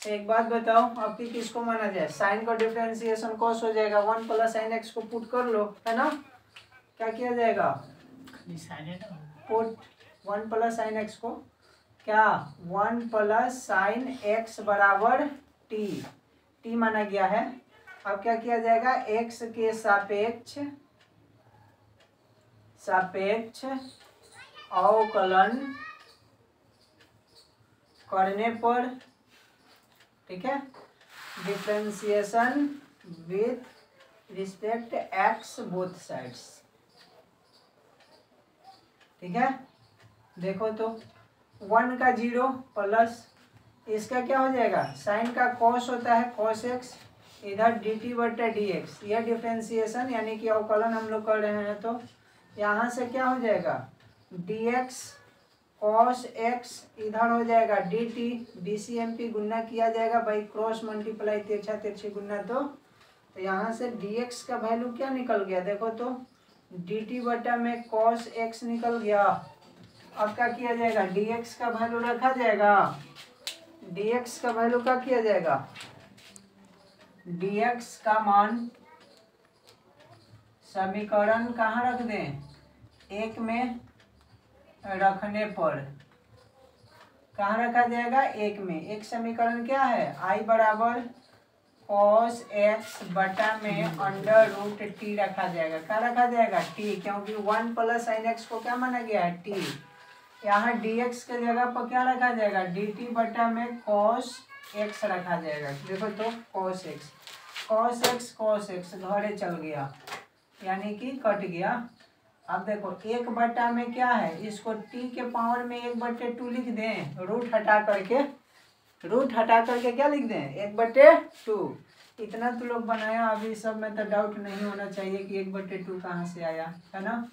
एक बात बताओ आपकी किसको माना जाए, साइन का डिफरेंशिएशन cos हो जाएगा, 1 प्लस साइन x को पुट कर लो, है ना, क्या किया जाएगा पुट 1 प्लस साइन x को, क्या 1 प्लस साइन x बराबर t माना गया है। अब क्या किया जाएगा x के सापेक्ष अवकलन करने पर, ठीक है, differentiation with respect x both sides, ठीक है। देखो तो 1 का 0 प्लस इसका क्या हो जाएगा, साइन का कॉस होता है cos x, इधर dt बटा dx, यह डिफरेंशिएशन यानी कि अवकलन हम लोग कर रहे हैं, तो यहाँ से क्या हो जाएगा dx cos x इधर हो जाएगा dt, BCMP गुना किया जाएगा बाई क्रॉस मल्टीप्लाई, तिरछा तिरछी गुना, तो यहाँ से dx का वैल्यू क्या निकल गया, देखो तो dt बटा में cos x निकल गया। अब क्या किया जाएगा, dx का वैल्यू रखा जाएगा, dx का वैल्यू क्या किया जाएगा, dx का मान समीकरण कहाँ रख दें, एक में रखने पर कहाँ रखा जाएगा, एक में। एक समीकरण क्या है, i बराबर cos x बटा में अंडर रूट टी रखा जाएगा। क्या रखा जाएगा, टी, क्योंकि 1 प्लस साइन एक्स को क्या माना गया है, टी। यहाँ dx के जगह पर क्या रखा जाएगा, dt बटा में cos x रखा जाएगा। देखो तो cos x घरे चल गया, यानी कि कट गया। अब देखो 1 बटा में क्या है, इसको t के पावर में 1/2 लिख दें, रूट हटा करके क्या लिख दें, 1/2। इतना तो लोग बनाया, अभी सब में तो डाउट नहीं होना चाहिए कि 1/2 कहाँ से आया, है ना।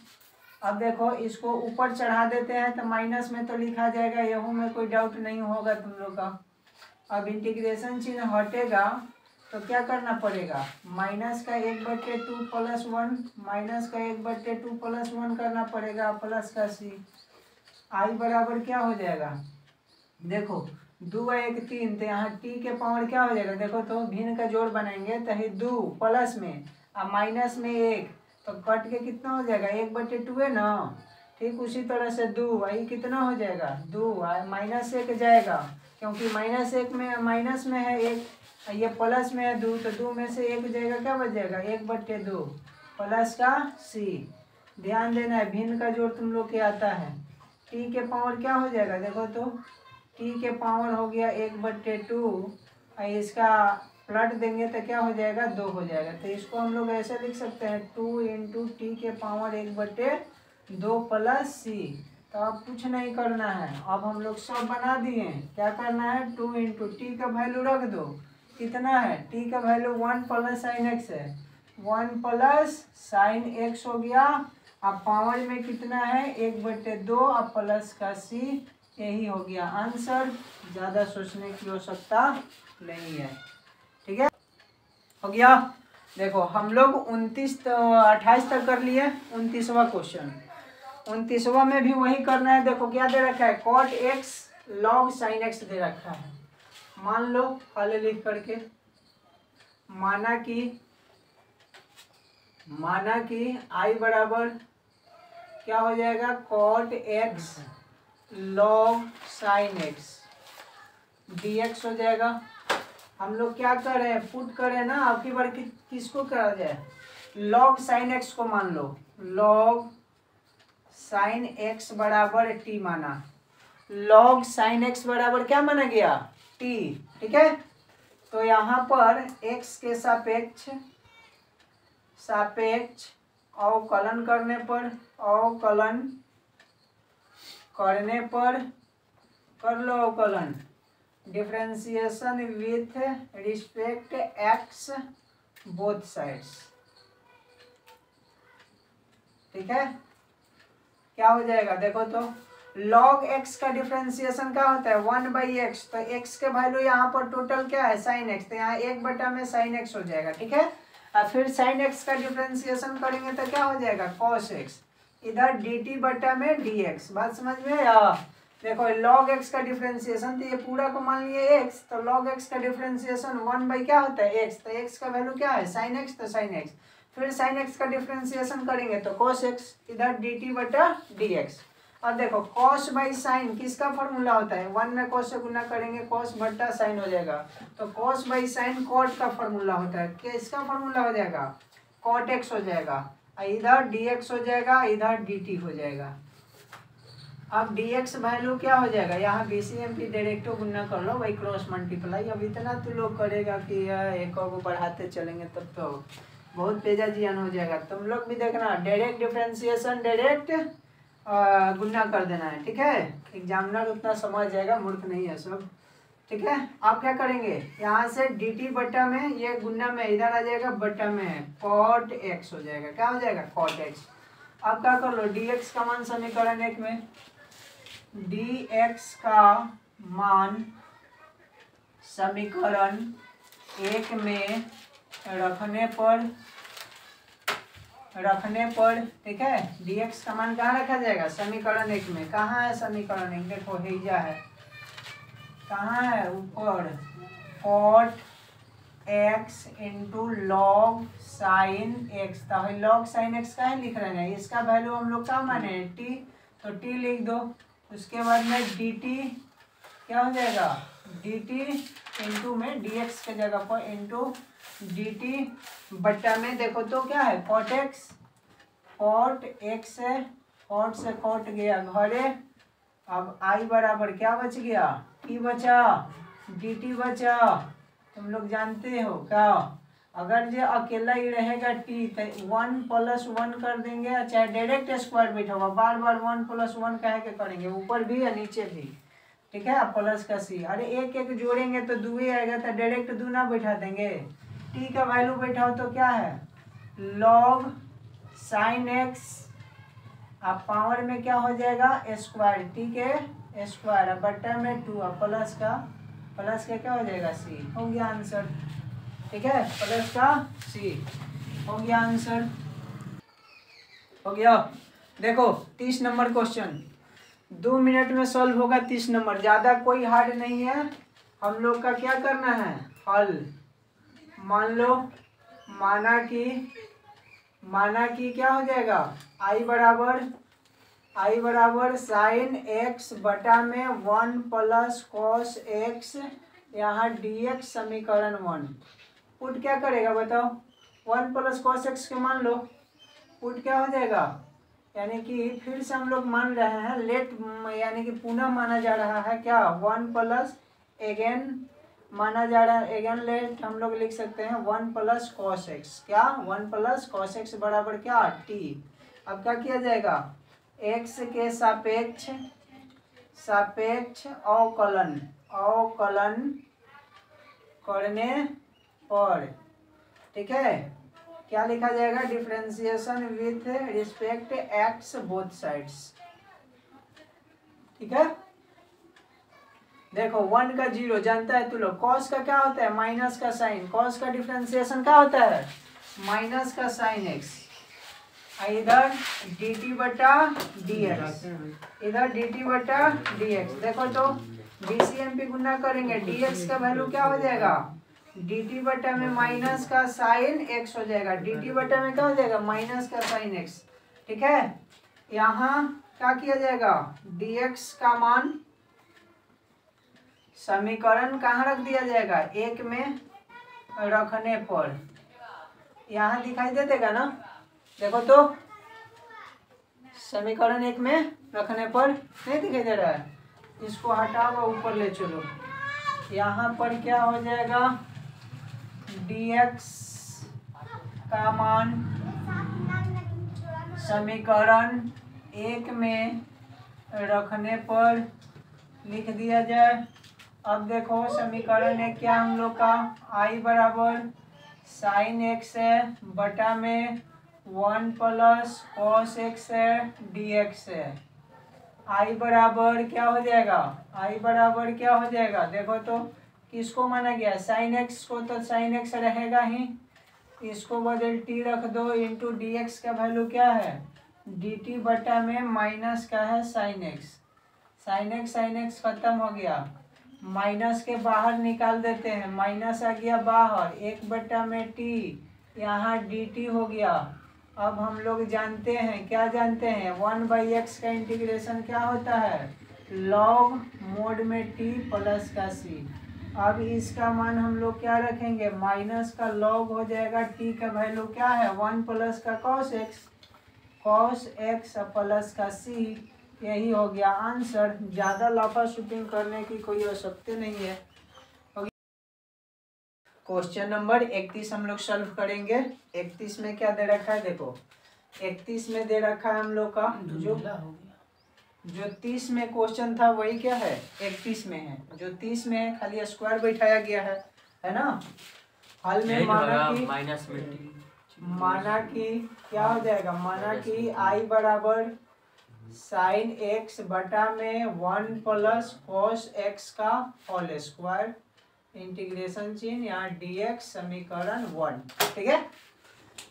अब देखो इसको ऊपर चढ़ा देते हैं तो माइनस में तो लिखा जाएगा, यहू में कोई डाउट नहीं होगा तुम लोग का। अब इंटीग्रेशन चिन्ह हटेगा तो क्या करना पड़ेगा, माइनस का 1/2 प्लस 1, माइनस का 1/2 प्लस 1 करना पड़ेगा, प्लस का c। आई बराबर क्या हो जाएगा, देखो 2 1 3, तो यहाँ t के पावर क्या हो जाएगा, देखो तो भिन्न का जोड़ बनाएंगे तो है 2 प्लस में अब माइनस में 1, तो कट के कितना हो जाएगा, 1/2 है ना। ठीक उसी तरह से 2 आई कितना हो जाएगा, 2 -1 जाएगा, क्योंकि -1 में माइनस में है 1, ये प्लस में है 2, तो 2 में से 1 जाएगा, क्या बच जाएगा, 1/2 प्लस का c। ध्यान देना है, भिन्न का जोड़ तुम लोग के आता है। t के पावर क्या हो जाएगा, देखो तो t के पावर हो गया 1/2, इसका प्लट देंगे तो क्या हो जाएगा, 2 हो जाएगा। तो इसको हम लोग ऐसे लिख सकते हैं 2 × t के पावर 1/2 प्लस c। तो अब कुछ नहीं करना है, अब हम लोग सब बना दिए। क्या करना है, 2 × t का वैल्यू रख दो, कितना है, t का वैल्यू 1 प्लस साइन एक्स है, 1 प्लस साइन एक्स हो गया। अब पावर में कितना है, 1/2 अब प्लस का c, यही हो गया आंसर। ज़्यादा सोचने की आवश्यकता नहीं है, ठीक है, हो गया। देखो हम लोग 28 तक कर लिए। 29वां क्वेश्चन, 29वां में भी वही करना है। देखो क्या दे रखा है, cot x log sin x दे रखा है। मान लो पहले लिख करके, माना कि i बराबर क्या हो जाएगा, cot x log sin x dx हो जाएगा। हम लोग क्या कर रहे हैं, पुट कर रहे हैं ना, आपकी बार किसको करा जाए, log sin x को मान लो, log sin x बराबर t माना, log sin x बराबर क्या माना गया, t, ठीक है। तो यहाँ पर x के सापेक्ष अवकलन करने पर कर लो अवकलन, differentiation with respect x both sides, ठीक है। क्या हो जाएगा, देखो तो log x का डिफरेंशिएशन क्या होता है, 1/x, तो x के वैल्यू यहाँ पर टोटल क्या है, sin x, तो यहाँ 1 बटा में sin x हो जाएगा, ठीक है। और फिर sin x का डिफरेंशिएशन करेंगे तो क्या हो जाएगा, cos x, इधर dt बटा में dx। बात समझ में आया। देखो log x का डिफरेंशिएशन, तो ये पूरा को मान लिए x, तो log x का डिफरेंशिएशन 1 क्या होता है, x, तो x का वैल्यू क्या है, sin x, तो sin x। फिर sin x का डिफरेंशिएशन करेंगे तो cos x, इधर dt बटा dx। अब देखो cos बाई साइन किसका फॉर्मूला होता है, 1 में cos से गुना करेंगे, cos बट्टा साइन हो जाएगा, तो cos बाई साइन cot का फॉर्मूला होता है, किसका फॉर्मूला हो जाएगा, cot x हो जाएगा, इधर dx हो जाएगा, इधर dt हो जाएगा। अब dx वैल्यू क्या हो जाएगा, यहाँ BCMP डायरेक्टो गुना कर लो, वही क्रॉस मल्टीप्लाई। अब इतना तो लोग करेगा कि एक को बढ़ाते चलेंगे तब तो बहुत तेजा जियान हो जाएगा। तुम लोग भी देखना, डायरेक्ट डिफरेंशिएशन डायरेक्ट गुना कर देना है, ठीक है। एग्जामिनर उतना समझ जाएगा, मूर्ख नहीं है सब, ठीक है। आप क्या करेंगे, यहाँ से dt बट्टा में ये गुना में इधर आ जाएगा, बट्टा में cot x हो जाएगा, क्या हो जाएगा, cot x। अब क्या कर लो, dx का मान समीकरण 1 में, dx का मान समीकरण 1 में रखने पर रखने पर, ठीक है, dx का मान कहाँ रखा जाएगा, समीकरण 1 में। कहाँ है समीकरण 1, देखो हेजा है, कहाँ है, ऊपर, cot x into log sine x, तो लॉग साइन एक्स का है लिख रहे हैं, इसका वैल्यू हम लोग का माने t, तो t लिख दो। उसके बाद में dt क्या हो जाएगा, dt इंटू में dx के जगह पर इंटू dt बट्टा में, देखो तो क्या है, cot x है, cot से cot गया घरे, अब i बराबर क्या बच गया, t बचा, dt बचा। तुम लोग जानते हो क्या, अगर जो अकेला ही रहेगा t तो 1 + 1 कर देंगे, चाहे डायरेक्ट स्क्वायर बैठा हुआ, बार बार 1 + 1 कहे के करेंगे, ऊपर भी या नीचे भी, ठीक है, प्लस का c, अरे एक एक जोड़ेंगे तो 2 ही आएगा, तो डायरेक्ट 2 ना बैठा देंगे, t का वैल्यू बैठाओ तो क्या है, log sin x, अब पावर में क्या हो जाएगा, स्क्वायर, t के स्क्वायर, अब बट्टा में 2, अब प्लस का क्या हो जाएगा, c, हो गया आंसर, ठीक है, प्लस का c हो गया आंसर, हो गया। देखो 30 नंबर क्वेश्चन 2 मिनट में सॉल्व होगा, 30 नंबर, ज़्यादा कोई हार्ड नहीं है। हम लोग का क्या करना है, हल, मान लो, माना कि क्या हो जाएगा, i बराबर साइन एक्स बटा में 1 + cos x, यहाँ dx समीकरण 1, पुट क्या करेगा बताओ, 1 + cos x के मान लो, पुट क्या हो जाएगा, यानी कि फिर से हम लोग मान रहे हैं लेट, यानी कि पुनः माना जा रहा है क्या, 1 प्लस अगेन माना जा रहा है, अगेन लेट हम लोग लिख सकते हैं 1 + cos x, क्या 1 + cos x बराबर क्या, t। अब क्या किया जाएगा, x के सापेक्ष अवकलन करने पर, ठीक है, क्या लिखा जाएगा, differentiation with respect x both sides, ठीक है। देखो 1 का 0 जानता है तू लोग, cos का क्या होता है, माइनस का साइन, cos का डिफरेंशिएशन क्या होता है, माइनस का साइन x, इधर dt बटा dx, इधर dt बटा dx, देखो तो DCMP गुना करेंगे, dx का वैल्यू क्या हो जाएगा, dt बटा में माइनस का साइन x हो जाएगा, dt बटा में क्या हो जाएगा, माइनस का साइन x, ठीक है। यहाँ क्या किया जाएगा, dx का मान समीकरण कहाँ रख दिया जाएगा, 1 में रखने पर, यहाँ दिखाई दे देगा ना, देखो तो समीकरण 1 में रखने पर नहीं दिखाई दे रहा है, इसको हटाओ ऊपर ले चलो, यहाँ पर क्या हो जाएगा, dx का मान समीकरण 1 में रखने पर लिख दिया जाए। अब देखो समीकरण 1 क्या हम लोग का, i बराबर साइन x है बटा में 1 + cos x है dx है, i बराबर क्या हो जाएगा, i बराबर क्या हो जाएगा, देखो तो किसको माना गया, साइन x को, तो साइन x रहेगा ही, इसको बदल t रख दो, इंटू dx का वैल्यू क्या है, dt बटा में माइनस का है साइन x खत्म हो गया, माइनस के बाहर निकाल देते हैं, माइनस आ गया बाहर, 1 बटा में t, यहाँ dt हो गया। अब हम लोग जानते हैं, क्या जानते हैं, 1/x का इंटीग्रेशन क्या होता है, log मोड में t प्लस का c। अब इसका मान हम लोग क्या रखेंगे, माइनस का log हो जाएगा, t का वैल्यू क्या है, 1 प्लस का cos x प्लस का c, यही हो गया आंसर। ज़्यादा लाफा शूटिंग करने की कोई आवश्यकता नहीं है। क्वेश्चन नंबर 31 हम लोग सॉल्व करेंगे। 31 में क्या दे रखा है, देखो 31 में दे रखा है हम लोग का जो 30 में क्वेश्चन था वही क्या है 31 में है, जो 30 में है खाली स्क्वायर बैठाया गया है ना। हल में माना कि क्या हो जाएगा, माना कि i बराबर साइन x बटा में 1 + cos x का होल स्क्वायर, इंटीग्रेशन चिन्ह यहाँ dx समीकरण 1, ठीक है।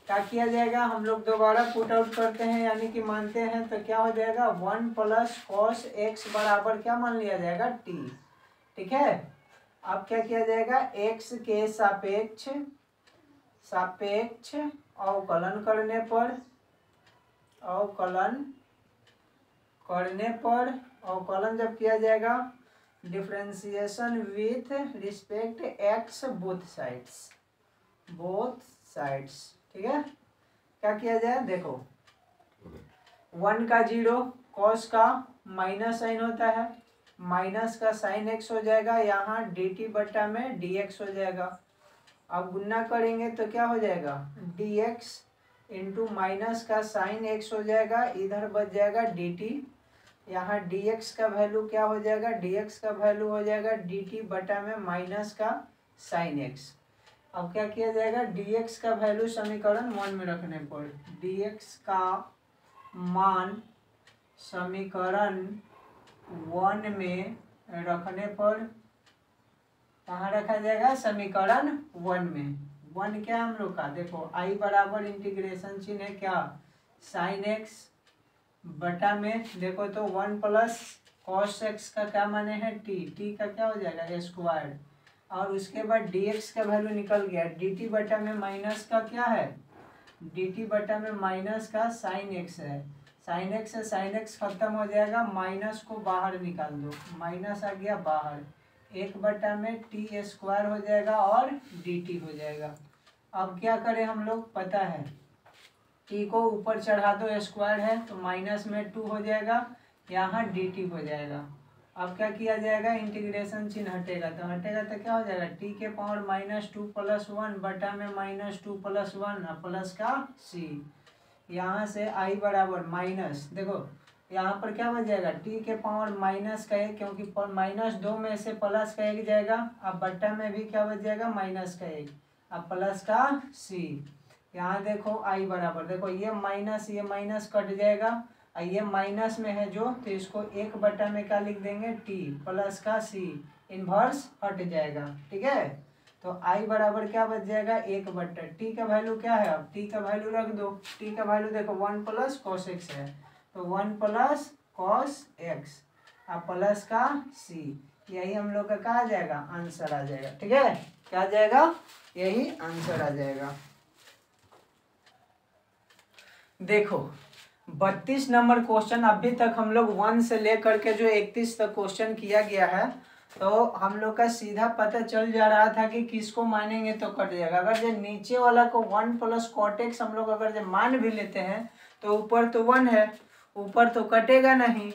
क्या किया जाएगा, हम लोग दोबारा पुट आउट करते हैं यानी कि मानते हैं, तो क्या हो जाएगा 1 प्लस कॉस एक्स बराबर क्या मान लिया जाएगा टी। ठीक है, अब क्या किया जाएगा, एक्स के सापेक्ष अवकलन करने पर अवकलन जब किया जाएगा differentiation with respect x both sides. ठीक है, क्या किया जाए, देखो 1 का 0, कॉस का माइनस साइन होता है, माइनस का साइन एक्स हो जाएगा, यहाँ डी टी बट्टा में डी एक्स हो जाएगा। अब गुना करेंगे तो क्या हो जाएगा, डी एक्स इंटू माइनस का साइन एक्स हो जाएगा, इधर बच जाएगा डी टी, यहाँ डी एक्स का वैल्यू क्या हो जाएगा, डी एक्स का वैल्यू हो जाएगा डी टी बटा में माइनस का साइन एक्स। अब क्या किया जाएगा, डी एक्स का वैल्यू समीकरण 1 में रखने पर, डी एक्स का मान समीकरण 1 में रखने पर कहाँ रखा जाएगा, समीकरण 1 में। 1 क्या हम लोग का, देखो आई बराबर इंटीग्रेशन चिन्ह है क्या, साइन एक्स बटा में, देखो तो 1 प्लस कॉस एक्स का क्या माने है टी का क्या हो जाएगा स्क्वायर, और उसके बाद dx का वैल्यू निकल गया, dt बटा में माइनस का क्या है, dt बटा में माइनस का साइन एक्स है, साइन एक्स से साइन एक्स खत्म हो जाएगा, माइनस को बाहर निकाल दो, माइनस आ गया बाहर, 1 बटा में टी स्क्वायर हो जाएगा और dt हो जाएगा। अब क्या करें हम लोग, पता है टी को ऊपर चढ़ा दो, स्क्वायर है तो माइनस में 2 हो जाएगा, यहाँ dt हो जाएगा। अब क्या किया जाएगा, इंटीग्रेशन चिन्ह हटेगा तो क्या हो जाएगा, टी के पावर -2 + 1 बटा में -2 + 1 प्लस का सी, यहाँ से आई बराबर माइनस, देखो यहाँ पर क्या बच जाएगा, टी के पावर माइनस का 1, क्योंकि -2 में से प्लस का 1 जाएगा, अब बट्टा में भी क्या बच जाएगा माइनस का 1, अब प्लस का सी, यहाँ देखो आई बराबर, देखो ये माइनस कट जाएगा, ये माइनस में है जो, तो इसको 1 बटा में क्या लिख देंगे टी प्लस का सी, इनवर्स हट जाएगा। ठीक है, तो आई बराबर क्या बच जाएगा 1 बटा, टी का वैल्यू क्या है, अब टी का वैल्यू रख दो, टी का वैल्यू देखो 1 प्लस कॉस एक्स है, तो 1 प्लस कॉस एक्स अब प्लस का सी, यही हम लोग का कहा जाएगा आंसर आ जाएगा। ठीक है, क्या आ जाएगा, यही आंसर आ जाएगा। देखो 32 नंबर क्वेश्चन, अभी तक हम लोग 1 से लेकर के जो 31 तक क्वेश्चन किया गया है, तो हम लोग का सीधा पता चल जा रहा था कि किसको मानेंगे तो कट जाएगा। अगर जो नीचे वाला को 1 प्लस कॉट एक्स हम लोग अगर जो मान भी लेते हैं, तो ऊपर तो 1 है, ऊपर तो कटेगा नहीं,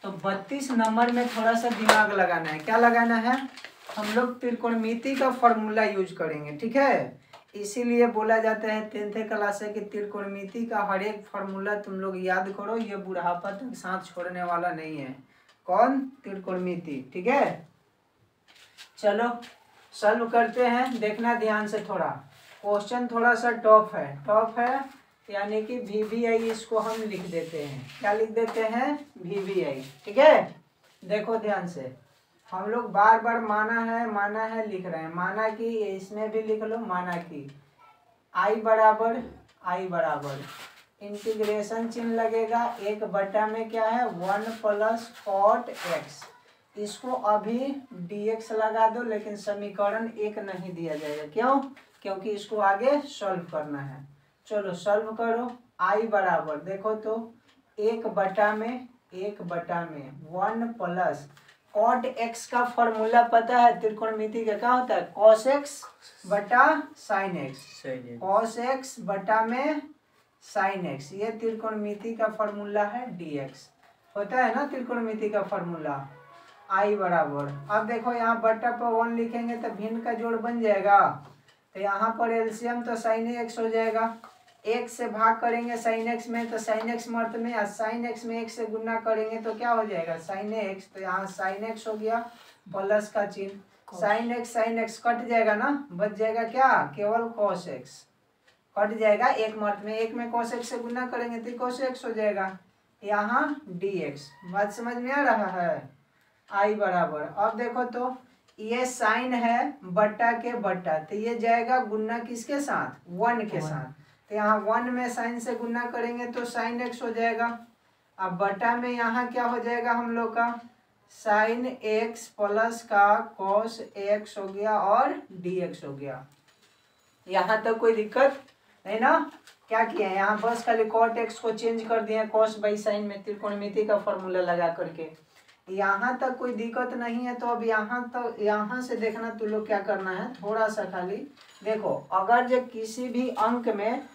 तो 32 नंबर में थोड़ा सा दिमाग लगाना है। क्या लगाना है, हम लोग त्रिकोणमिति का फॉर्मूला यूज करेंगे। ठीक है, इसीलिए बोला जाता है 10th क्लास से कि त्रिकोणमिति का हर एक फार्मूला तुम लोग याद करो, ये बुढ़ापा तक साथ छोड़ने वाला नहीं है। कौन, त्रिकोणमिति। ठीक है, चलो सॉल्व करते हैं, देखना ध्यान से, थोड़ा क्वेश्चन थोड़ा सा टफ है, यानी कि VVI इसको हम लिख देते हैं, क्या लिख देते हैं, VVI। ठीक है, देखो ध्यान से, हम लोग बार बार माना है लिख रहे हैं, माना कि इसमें भी लिख लो, माना कि आई बराबर इंटीग्रेशन चिन्ह लगेगा, 1 बटा में क्या है 1 प्लस कॉट एक्स, इसको अभी dx लगा दो, लेकिन समीकरण 1 नहीं दिया जाएगा, क्यों, क्योंकि इसको आगे सॉल्व करना है। चलो सॉल्व करो, आई बराबर देखो तो 1 बटा में 1 प्लस कॉट एक्स का फॉर्मूला पता है त्रिकोणमिति का, क्या होता है कॉस एक्स बटा साइन एक्स, कॉस एक्स बटा में साइन एक्स, ये त्रिकोणमिति का फॉर्मूला है, dx होता है ना त्रिकोणमिति का फॉर्मूला। आई बराबर, अब देखो यहाँ बट्टा पर 1 लिखेंगे तो भिन्न का जोड़ बन जाएगा, तो यहाँ पर एलसीएम तो साइन एक्स हो जाएगा, 1 से भाग करेंगे साइन एक्स में तो साइन एक्स मर्द में, या साइन एक्स में 1 से गुना करेंगे तो क्या हो जाएगा साइन एक्स, तो यहाँ साइन एक्स हो गया प्लस का चिन्ह, साइन एक्स कट जाएगा ना, बच जाएगा क्या, केवल कॉस एक्स कट जाएगा, 1 मर्द में 1 में कॉस एक्स से गुना करेंगे तो कॉस एक्स हो जाएगा, यहाँ dx। बात समझ में आ रहा है, आई बराबर, अब देखो तो ये साइन है बट्टा के बट्टा, तो ये जाएगा गुना किसके साथ, 1 के साथ, तो यहाँ 1 में साइन से गुना करेंगे तो साइन एक्स हो जाएगा। अब बटा में यहाँ क्या हो जाएगा हम लोग का साइन एक्स प्लस का कॉस एक्स हो गया और डी एक्स हो गया। यहाँ तक कोई दिक्कत नहीं ना। क्या किया है यहाँ बस खाली कॉट एक्स को चेंज कर दिया कॉस बाई साइन में त्रिकोणमिति का फॉर्मूला लगा करके। यहाँ तक कोई दिक्कत नहीं है। तो अब यहाँ से देखना तू लोग क्या करना है थोड़ा सा खाली देखो। अगर जो किसी भी अंक में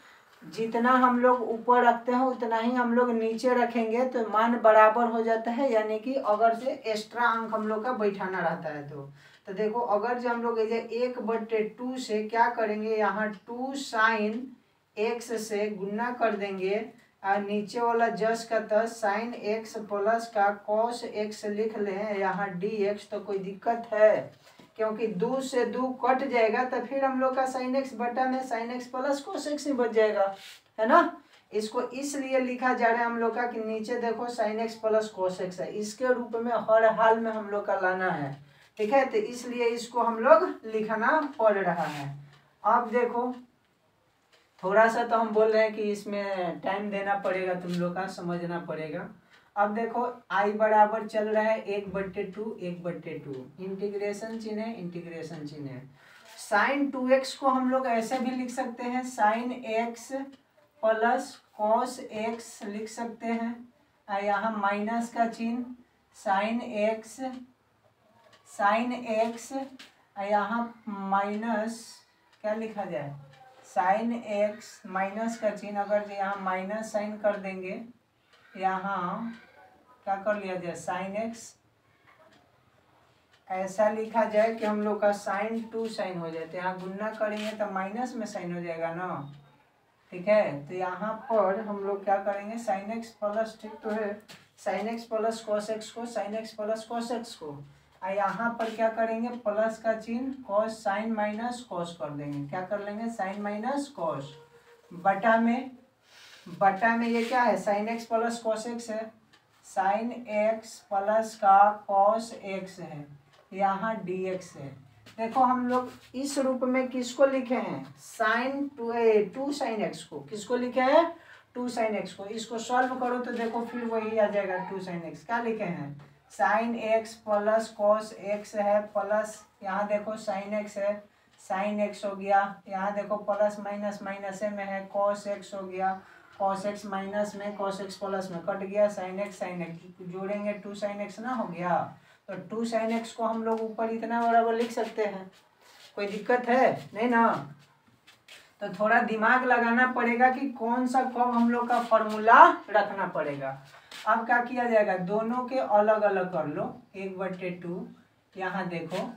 जितना हम लोग ऊपर रखते हैं उतना ही हम लोग नीचे रखेंगे तो मान बराबर हो जाता है। यानी कि अगर से एक्स्ट्रा अंक हम लोग का बैठाना रहता है तो देखो अगर जो हम लोग 1/2 से क्या करेंगे यहाँ 2 साइन एक्स से गुना कर देंगे और नीचे वाला जस का तस साइन एक्स प्लस का कॉस एक्स लिख लें यहाँ डी एक्स। तो कोई दिक्कत है क्योंकि 2 से 2 कट जाएगा तो फिर हम लोग का साइन एक्स बटा में sine x plus cos x ही बच जाएगा है ना। इसको इसलिए लिखा जा रहा है हम लोग का कि नीचे देखो sign x plus cos x है इसके रूप में हर हाल में हम लोग का लाना है। ठीक है तो इसलिए इसको हम लोग लिखना पड़ रहा है। अब देखो थोड़ा सा तो हम बोल रहे हैं कि इसमें टाइम देना पड़ेगा तुम लोग का समझना पड़ेगा। अब देखो आई बराबर चल रहा है 1/2 इंटीग्रेशन चिन्ह है इंटीग्रेशन चिन्ह है। साइन 2x को हम लोग ऐसे भी लिख सकते हैं sine x plus cos x लिख सकते हैं और यहाँ माइनस का चिन्ह साइन x और यहाँ माइनस क्या लिखा जाए साइन x माइनस का चिन्ह। अगर यहाँ माइनस साइन कर देंगे यहाँ क्या कर लिया जाए साइन x ऐसा लिखा जाए कि हम लोग का साइन 2 साइन हो जाए। तो यहाँ गुना करेंगे तो माइनस में साइन हो जाएगा ना। ठीक है तो यहाँ पर हम लोग क्या करेंगे साइन एक्स प्लस ठीक तो है sine x plus cos x को sine x plus cos x को और यहाँ पर क्या करेंगे प्लस का चिन्ह कॉस साइन माइनस कॉस कर देंगे। क्या कर लेंगे साइन माइनस कॉस बटा में ये क्या है sine x plus cos x है साइन एक्स प्लस का कॉस एक्स है यहाँ डी एक्स है। देखो हम लोग इस रूप में किसको लिखे हैं साइन 2 साइन एक्स को किसको लिखे हैं 2 साइन एक्स को। इसको सॉल्व करो तो देखो फिर वही आ जाएगा 2 साइन एक्स। क्या लिखे हैं sign x plus cos x है प्लस यहाँ देखो साइन एक्स है साइन एक्स हो गया। यहाँ देखो प्लस माइनस माइनस में है कॉस एक्स हो गया कॉस एक्स माइनस में कॉस एक्स प्लस में कट गया साइन एक्स जोड़ेंगे 2 साइन एक्स ना हो गया। तो 2 साइन एक्स को हम लोग ऊपर इतना बराबर लिख सकते हैं। कोई दिक्कत है नहीं ना। तो थोड़ा दिमाग लगाना पड़ेगा कि कौन सा कब हम लोग का फॉर्मूला रखना पड़ेगा। अब क्या किया जाएगा दोनों के अलग अलग कर लो 1/2 यहाँ देखो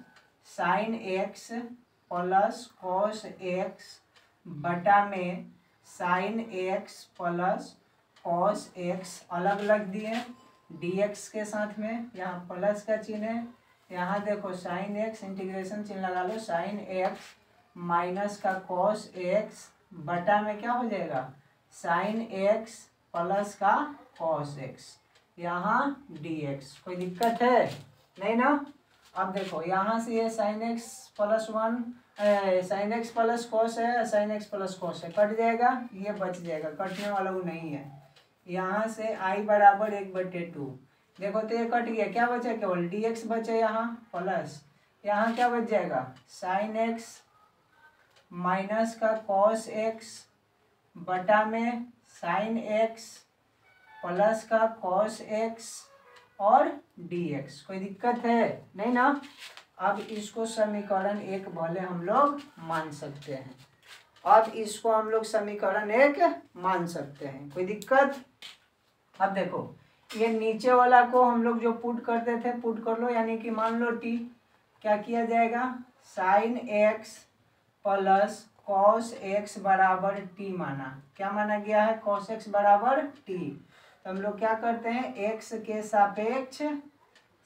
sign x plus cos x बटा में sine x plus cos x अलग अलग दिए dx के साथ में यहाँ प्लस का चिन्ह है। यहाँ देखो साइन एक्स इंटीग्रेशन चिन्ह लगा लो साइन एक्स माइनस का कॉस एक्स बटा में क्या हो जाएगा साइन एक्स प्लस का कॉस एक्स यहाँ dx। कोई दिक्कत है नहीं ना। अब देखो यहाँ से ये sign x plus 1 sign x plus cos है साइन एक्स प्लस कॉस है कट जाएगा ये बच जाएगा कटने वाला वो नहीं है। यहाँ से आई बराबर 1/2 देखो तो ये कट गया क्या बचा केवल dx बचे यहाँ प्लस यहाँ क्या बच जाएगा साइन एक्स माइनस का कॉस एक्स बटा में साइन एक्स प्लस का कॉस एक्स और dx। कोई दिक्कत है नहीं ना। अब इसको समीकरण 1 भले हम लोग मान सकते हैं। अब इसको हम लोग समीकरण 1 मान सकते हैं कोई दिक्कत। अब देखो ये नीचे वाला को हम लोग जो पुट करते थे पुट कर लो यानी कि मान लो t क्या किया जाएगा sign x plus cos x बराबर t माना। क्या माना गया है कॉस एक्स बराबर t। तो हम लोग क्या करते हैं x के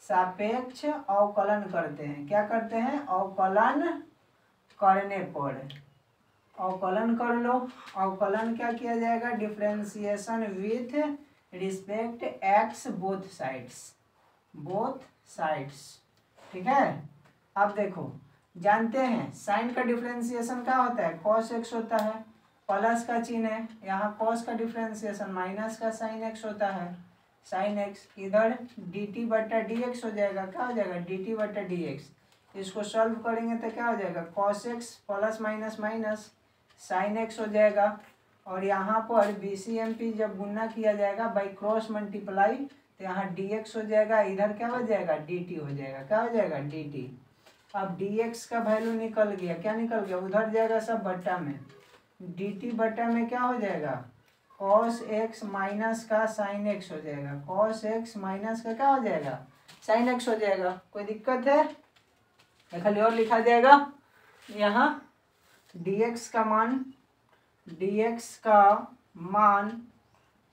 सापेक्ष अवकलन करते हैं। क्या करते हैं अवकलन करने पर अवकलन कर लो। अवकलन क्या किया जाएगा differentiation with respect x both sides. ठीक है। अब देखो जानते हैं साइन का डिफरेंशिएशन क्या होता है कॉस एक्स होता है। प्लस का चिन्ह है, यहाँ कॉस का डिफ्रेंसिएशन माइनस का साइन एक्स होता है, साइन एक्स, इधर डी टी बटा डी एक्स हो जाएगा, क्या हो जाएगा डी टी बटा डी एक्स। इसको सॉल्व करेंगे तो क्या हो जाएगा cos x plus minus minus sine x हो जाएगा। और यहाँ पर बी सी एम पी जब गुना किया जाएगा बाई क्रॉस मल्टीप्लाई, तो यहाँ डी एक्स हो जाएगा, इधर क्या हो जाएगा डी टी हो जाएगा, क्या हो जाएगा डी टी। अब डी एक्स का वैल्यू निकल गया, क्या निकल गया, उधर जाएगा सब बट्टा में, डी टी बट्टा में क्या हो जाएगा कॉस एक्स माइनस का साइन एक्स हो जाएगा, कॉस एक्स माइनस का क्या हो जाएगा साइन एक्स हो जाएगा। कोई दिक्कत है, खाली और लिखा जाएगा यहाँ dx का मान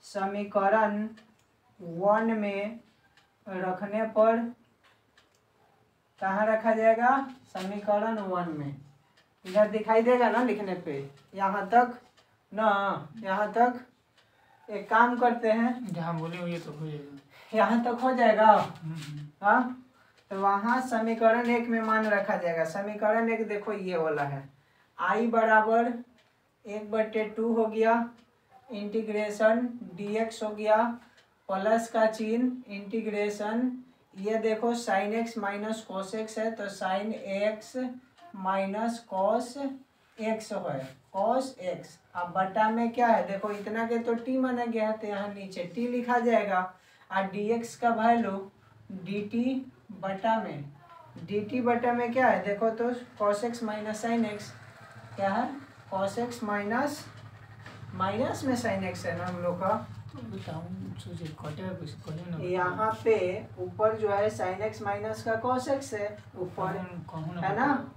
समीकरण 1 में रखने पर कहाँ रखा जाएगा समीकरण 1 में, इधर दिखाई देगा ना लिखने पे, यहाँ तक ना, यहाँ तक एक काम करते हैं, जहाँ बोले हो ये तो हो जाएगा, यहाँ तक हो जाएगा। हाँ तो वहाँ समीकरण 1 में मान रखा जाएगा, समीकरण 1 देखो ये वाला है, आई बराबर 1/2 हो गया, इंटीग्रेशन dx हो गया, प्लस का चिन्ह इंटीग्रेशन, ये देखो sine x minus cos x है तो sine x minus cos x है, कॉस एक्स। अब बटा में क्या है देखो, इतना के तो टी माना गया है तो यहाँ नीचे टी लिखा जाएगा, और dx का वैल्यू dt बटा में, dt बटा में क्या है देखो तो cos x minus sine x, क्या है cos x माइनस माइनस में साइन एक्स है ना हम लोग का, यहाँ पे ऊपर जो है साइन एक्स माइनस का cos x है ऊपर, है ना।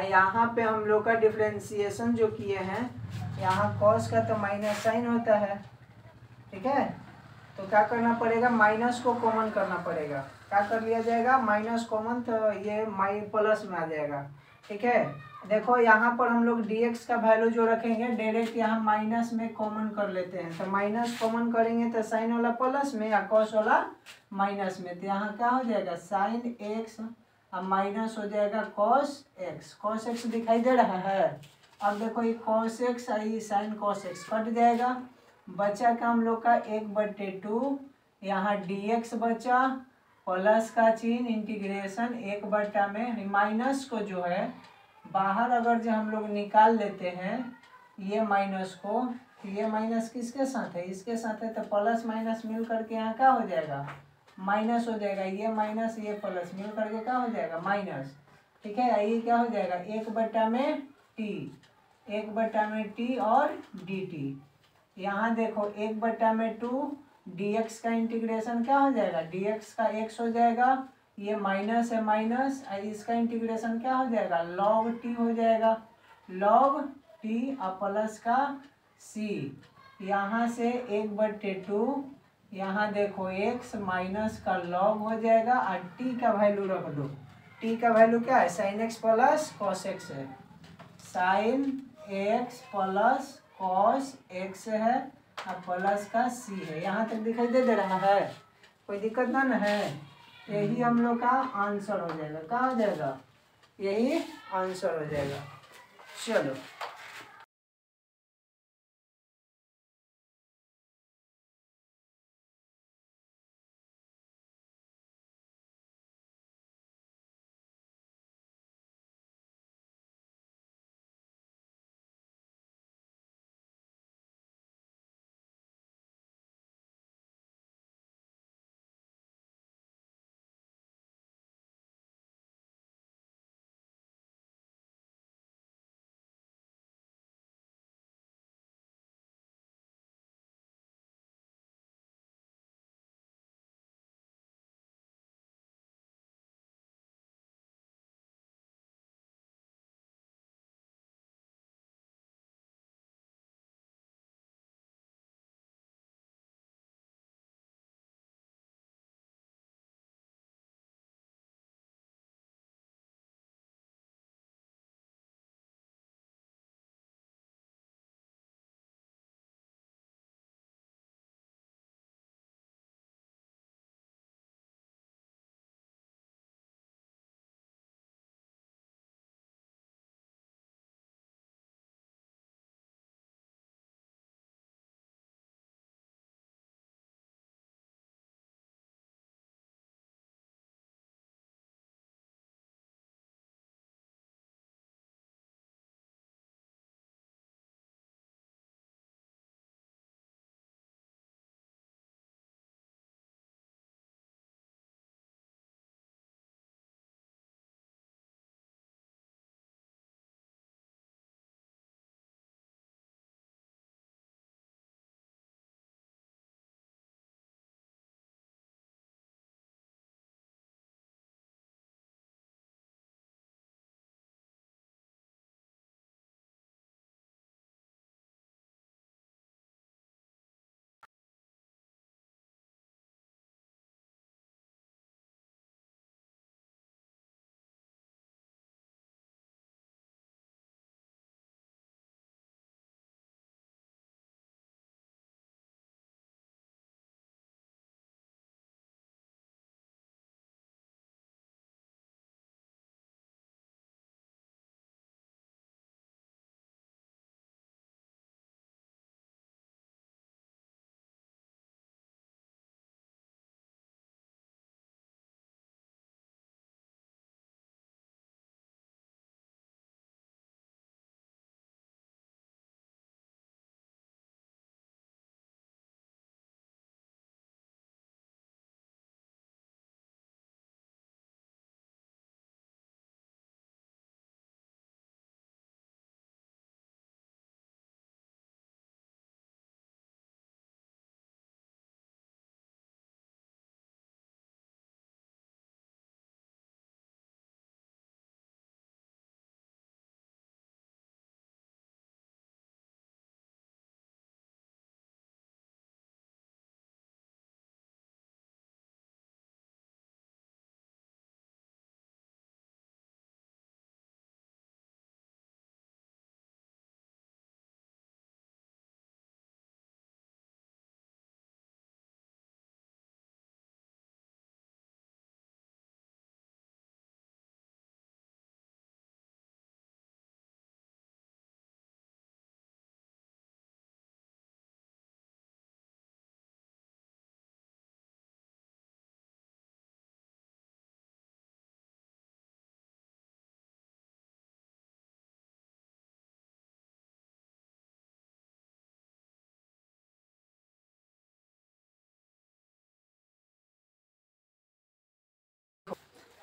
यहाँ पे हम लोग का डिफ्रेंसिएशन जो किए हैं, यहाँ cos का तो माइनस साइन होता है, ठीक है, तो क्या करना पड़ेगा माइनस को कॉमन करना पड़ेगा, क्या कर लिया जाएगा माइनस कॉमन, तो ये माइ प्लस में आ जाएगा, ठीक है। देखो यहाँ पर हम लोग dx का वैल्यू जो रखेंगे डायरेक्ट यहाँ माइनस में कॉमन कर लेते हैं, तो माइनस कॉमन करेंगे तो साइन वाला प्लस में या कॉस वाला माइनस में, तो यहाँ क्या हो जाएगा साइन एक्स अब माइनस हो जाएगा कॉस एक्स, कॉस एक्स दिखाई दे रहा है। अब देखो ये कॉस एक्स आई साइन कॉस एक्स कट जाएगा, बचा का हम लोग का 1/2, यहाँ dx बचा, प्लस का चिन्ह इंटीग्रेशन 1 बटा में, माइनस को जो है बाहर अगर जो हम लोग निकाल लेते हैं ये माइनस को, ये माइनस किसके साथ है इसके साथ है, तो प्लस माइनस मिल करके यहाँ क्या हो जाएगा माइनस हो जाएगा, ये माइनस ये प्लस मिल करके क्या हो जाएगा माइनस, ठीक है। ये क्या हो जाएगा 1 बटा में टी, 1 बटा में टी और डी टी। यहाँ देखो 1 बटा में 2 dx का इंटीग्रेशन क्या हो जाएगा dx का x हो जाएगा, ये माइनस है माइनस, इसका इंटीग्रेशन क्या हो जाएगा log t हो जाएगा, log t और प्लस का c, यहाँ से 1/2, यहाँ देखो x माइनस का log हो जाएगा और t का वैल्यू रख दो, t का वैल्यू क्या है sine x plus cos x है, sine x plus cos x है और प्लस का c है, यहाँ तक दिखाई दे रहा है, कोई दिक्कत ना है। यही हम लोग का आंसर हो जाएगा, क्या हो जाएगा यही आंसर हो जाएगा। चलो।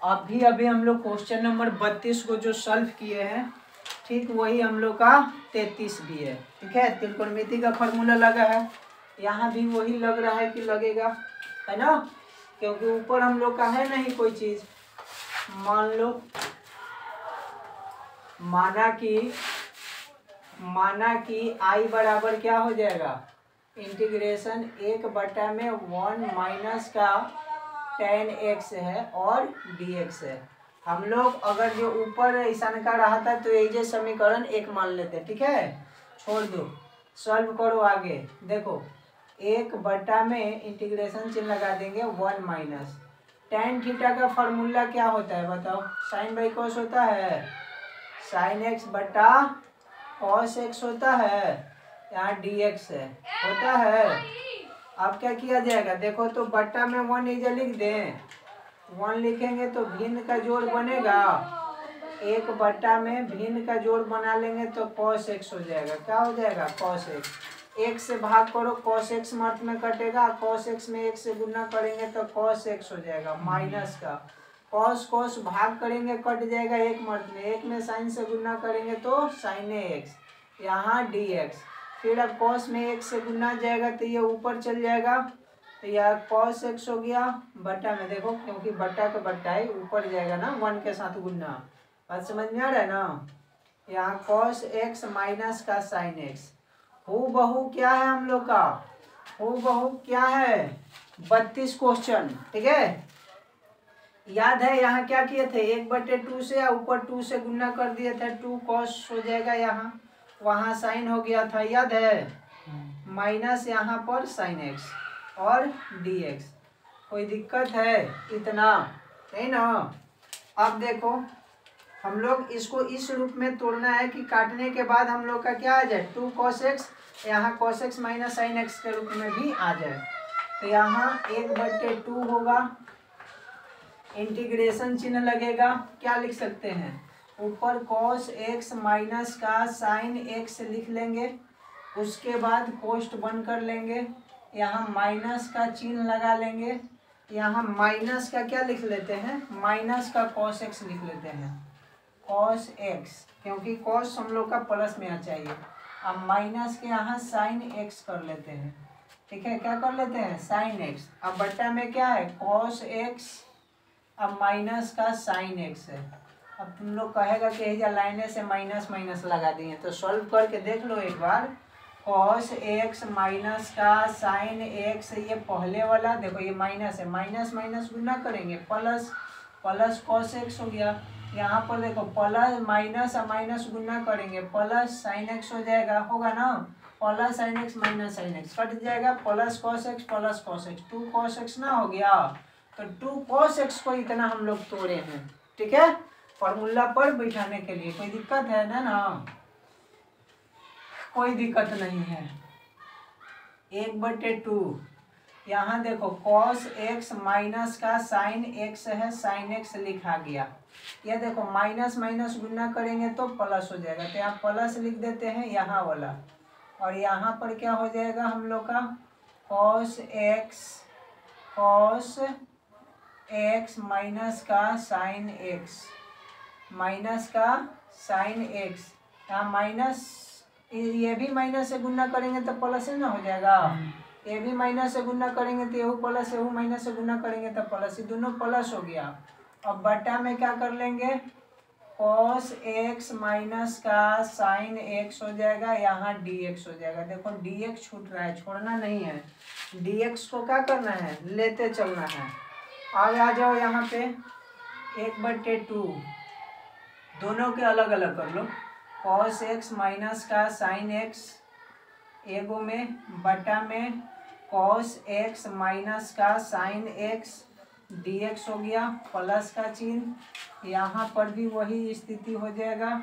अभी अभी हम लोग क्वेश्चन नंबर 32 को जो सॉल्व किए हैं, ठीक वही हम लोग का 33 भी है। ठीक है, त्रिकोणमिति का फॉर्मूला लगा है, यहाँ भी वही लग रहा है कि लगेगा, है ना, क्योंकि ऊपर हम लोग का है नहीं कोई चीज। मान लो माना कि आई बराबर क्या हो जाएगा, इंटीग्रेशन 1/1 माइनस का tan x है और dx है। हम लोग अगर जो ऊपर ईशान का रहा था तो ये समीकरण 1 मान लेते हैं। ठीक है, छोड़ दो, सॉल्व करो आगे। देखो 1 में इंटीग्रेशन चिन्ह लगा देंगे 1 माइनस tan थीटा का फॉर्मूला क्या होता है बताओ, साइन बाई कॉस होता है, साइन x बटा कॉस x होता है, यहाँ dx है होता है। अब क्या किया जाएगा, देखो तो बट्टा में 1 इधर लिख दें, 1 लिखेंगे तो भिन्न का जोड़ बनेगा, 1 में भिन्न का जोड़ बना लेंगे तो cos x हो जाएगा। क्या हो जाएगा, cos x। एक से भाग करो, cos x मर्थ में कटेगा, cos x में 1 से गुना करेंगे तो cos x हो जाएगा, माइनस का cos भाग करेंगे कट जाएगा 1 मर्थ में, 1 में साइन से गुना करेंगे तो sin x, यहाँ dx। फिर अब cos में 1 से गुना जाएगा तो ये ऊपर चल जाएगा, तो यह cos x हो गया बटा में, देखो क्योंकि बटा का बट्टा है ऊपर जाएगा ना 1 के साथ गुना। बात समझ में आ रहा है ना, यहाँ cos x माइनस का sin x। हूबहू क्या है हम लोग का, हूबहू क्या है 32 क्वेश्चन। ठीक है, याद है यहाँ क्या किए थे, 1/2 से या ऊपर 2 से गुना कर दिए थे, 2 cos हो जाएगा, यहाँ वहाँ साइन हो गया था, याद है, माइनस यहाँ पर sin x और dx। कोई दिक्कत है इतना नहीं ना। अब देखो हम लोग इसको इस रूप में तोड़ना है कि काटने के बाद हम लोग का क्या आ जाए, 2 cos x, यहाँ cos x minus sin x के रूप में भी आ जाए। तो यहाँ 1/2 होगा, इंटीग्रेशन चिन्ह लगेगा, क्या लिख सकते हैं, ऊपर cos x माइनस का sin x लिख लेंगे, उसके बाद कोष्ठ बंद कर लेंगे, यहाँ माइनस का चिन्ह लगा लेंगे, यहाँ माइनस का क्या लिख लेते हैं, माइनस का cos x लिख लेते हैं, cos x, क्योंकि cos हम लोग का प्लस में आ चाहिए। अब माइनस के यहाँ sin x कर लेते हैं। ठीक है, क्या कर लेते हैं, sin x। अब बट्टा में क्या है, cos x, अब माइनस का sin x है। अब तुम लोग कहेगा कि ये लाइने से माइनस माइनस लगा दिए, तो सॉल्व करके देख लो एक बार, cos x माइनस का sin x, ये पहले वाला देखो ये माइनस है, माइनस माइनस गुना करेंगे प्लस, प्लस cos x हो गया, यहाँ पर देखो प्लस माइनस और माइनस गुना करेंगे प्लस sin x हो जाएगा, होगा ना, plus sin x minus sin x cut जाएगा, plus cos x, 2 cos x ना हो गया, तो 2 cos x को इतना हम लोग तोड़े हैं। ठीक है, फॉर्मूला पर बैठाने के लिए कोई दिक्कत है ना, कोई दिक्कत नहीं है। 1/2, यहाँ देखो cos x माइनस का sin x है, sin x लिखा गया, ये देखो माइनस माइनस गुना करेंगे तो प्लस हो जाएगा, तो यहाँ प्लस लिख देते हैं यहाँ वाला, और यहाँ पर क्या हो जाएगा हम लोग का cos x माइनस का sin x, माइनस का sin x, यहाँ माइनस, ये भी माइनस से गुना करेंगे तो प्लस है ना हो जाएगा, ये भी माइनस से गुना करेंगे तो ये प्लस, ये माइनस से गुना करेंगे तो प्लस, ये दोनों प्लस हो गया। अब बटा में क्या कर लेंगे, cos x माइनस का sin x हो जाएगा, यहाँ dx हो जाएगा, देखो dx छूट रहा है, छोड़ना नहीं है, dx को क्या करना है, लेते चलना है। अब आ जाओ यहाँ पे 1/2, दोनों के अलग अलग कर लो, cos x माइनस का sin x, एगो में बटा में cos x माइनस का sin x dx हो गया, प्लस का चिन्ह, यहाँ पर भी वही स्थिति हो जाएगा,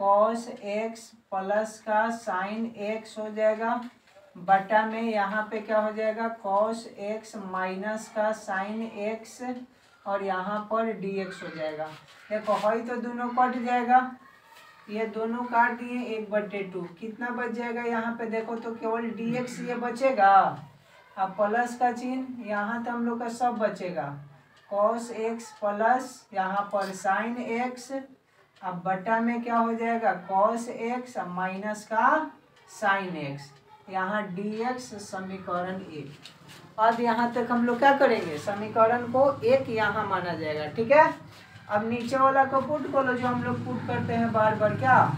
cos x प्लस का sin x हो जाएगा, बटा में यहाँ पे क्या हो जाएगा, cos x माइनस का sin x, और यहाँ पर dx हो जाएगा। देखो है तो दोनों कट जाएगा, ये दोनों काट दिए, 1/2 कितना बच जाएगा, यहाँ पे देखो तो केवल dx ये बचेगा, अब प्लस का चिन्ह, यहाँ तो हम लोग का सब बचेगा, कॉस एक्स प्लस यहाँ पर साइन एक्स, अब बटा में क्या हो जाएगा कॉस एक्स माइनस का साइन एक्स, यहाँ डी एक्स समीकरण 1। अब यहाँ तक हम लोग क्या करेंगे, समीकरण को 1 यहाँ माना जाएगा। ठीक है, अब नीचे वाला को पुट करो जो हम लोग पुट करते हैं बार बार। क्या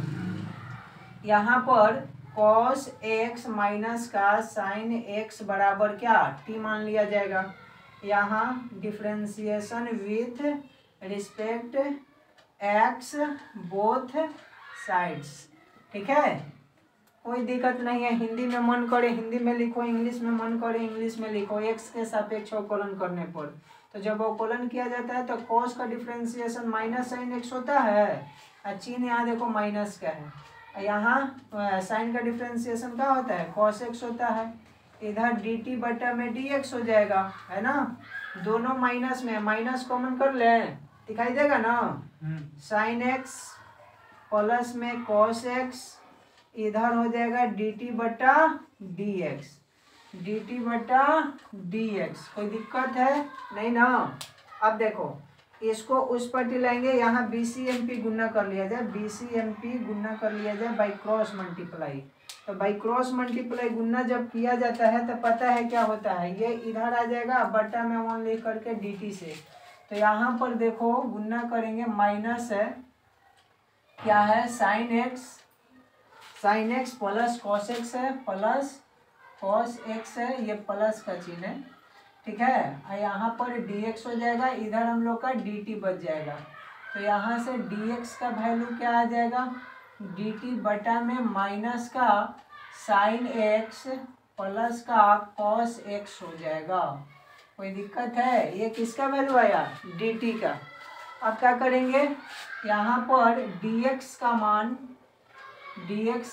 यहाँ पर cos x माइनस का साइन x बराबर क्या t मान लिया जाएगा। यहाँ differentiation with respect x both sides. ठीक है, कोई दिक्कत नहीं है, हिंदी में मन करे हिंदी में लिखो, इंग्लिश में मन करे इंग्लिश में लिखो, x के सापेक्ष अवकलन करने पर। तो जब अवकलन किया जाता है तो cos का डिफ्रेंसिएशन माइनस साइन x होता है, चिन्ह यहाँ देखो माइनस का है, यहाँ साइन का डिफ्रेंसिएशन क्या होता है cos x होता है, इधर dt बटा में dx हो जाएगा, है ना। दोनों माइनस में, माइनस कॉमन कर ले, दिखाई देगा ना, साइन x प्लस में cos x, इधर हो जाएगा dt बटा dx, dt बटा dx। कोई दिक्कत है नहीं ना। अब देखो इसको उस पर लाएंगे, यहाँ BCMP गुना कर लिया जाए, BCMP गुना कर लिया जाए बाई क्रॉस मल्टीप्लाई। तो बाई क्रॉस मल्टीप्लाई गुना जब किया जाता है तो पता है क्या होता है, ये इधर आ जाएगा बटा में 1 ले करके dt से। तो यहाँ पर देखो गुना करेंगे, माइनस है क्या है sine x plus cos x है, प्लस कॉस एक्स है, ये प्लस का चिन्ह है। ठीक है, यहाँ पर dx हो जाएगा, इधर हम लोग का dt बच जाएगा। तो यहाँ से dx का वैल्यू क्या आ जाएगा, dt बटा में माइनस का साइन x प्लस का कॉस x हो जाएगा। कोई दिक्कत है, ये किसका वैल्यू आया dt का। अब क्या करेंगे, यहाँ पर dx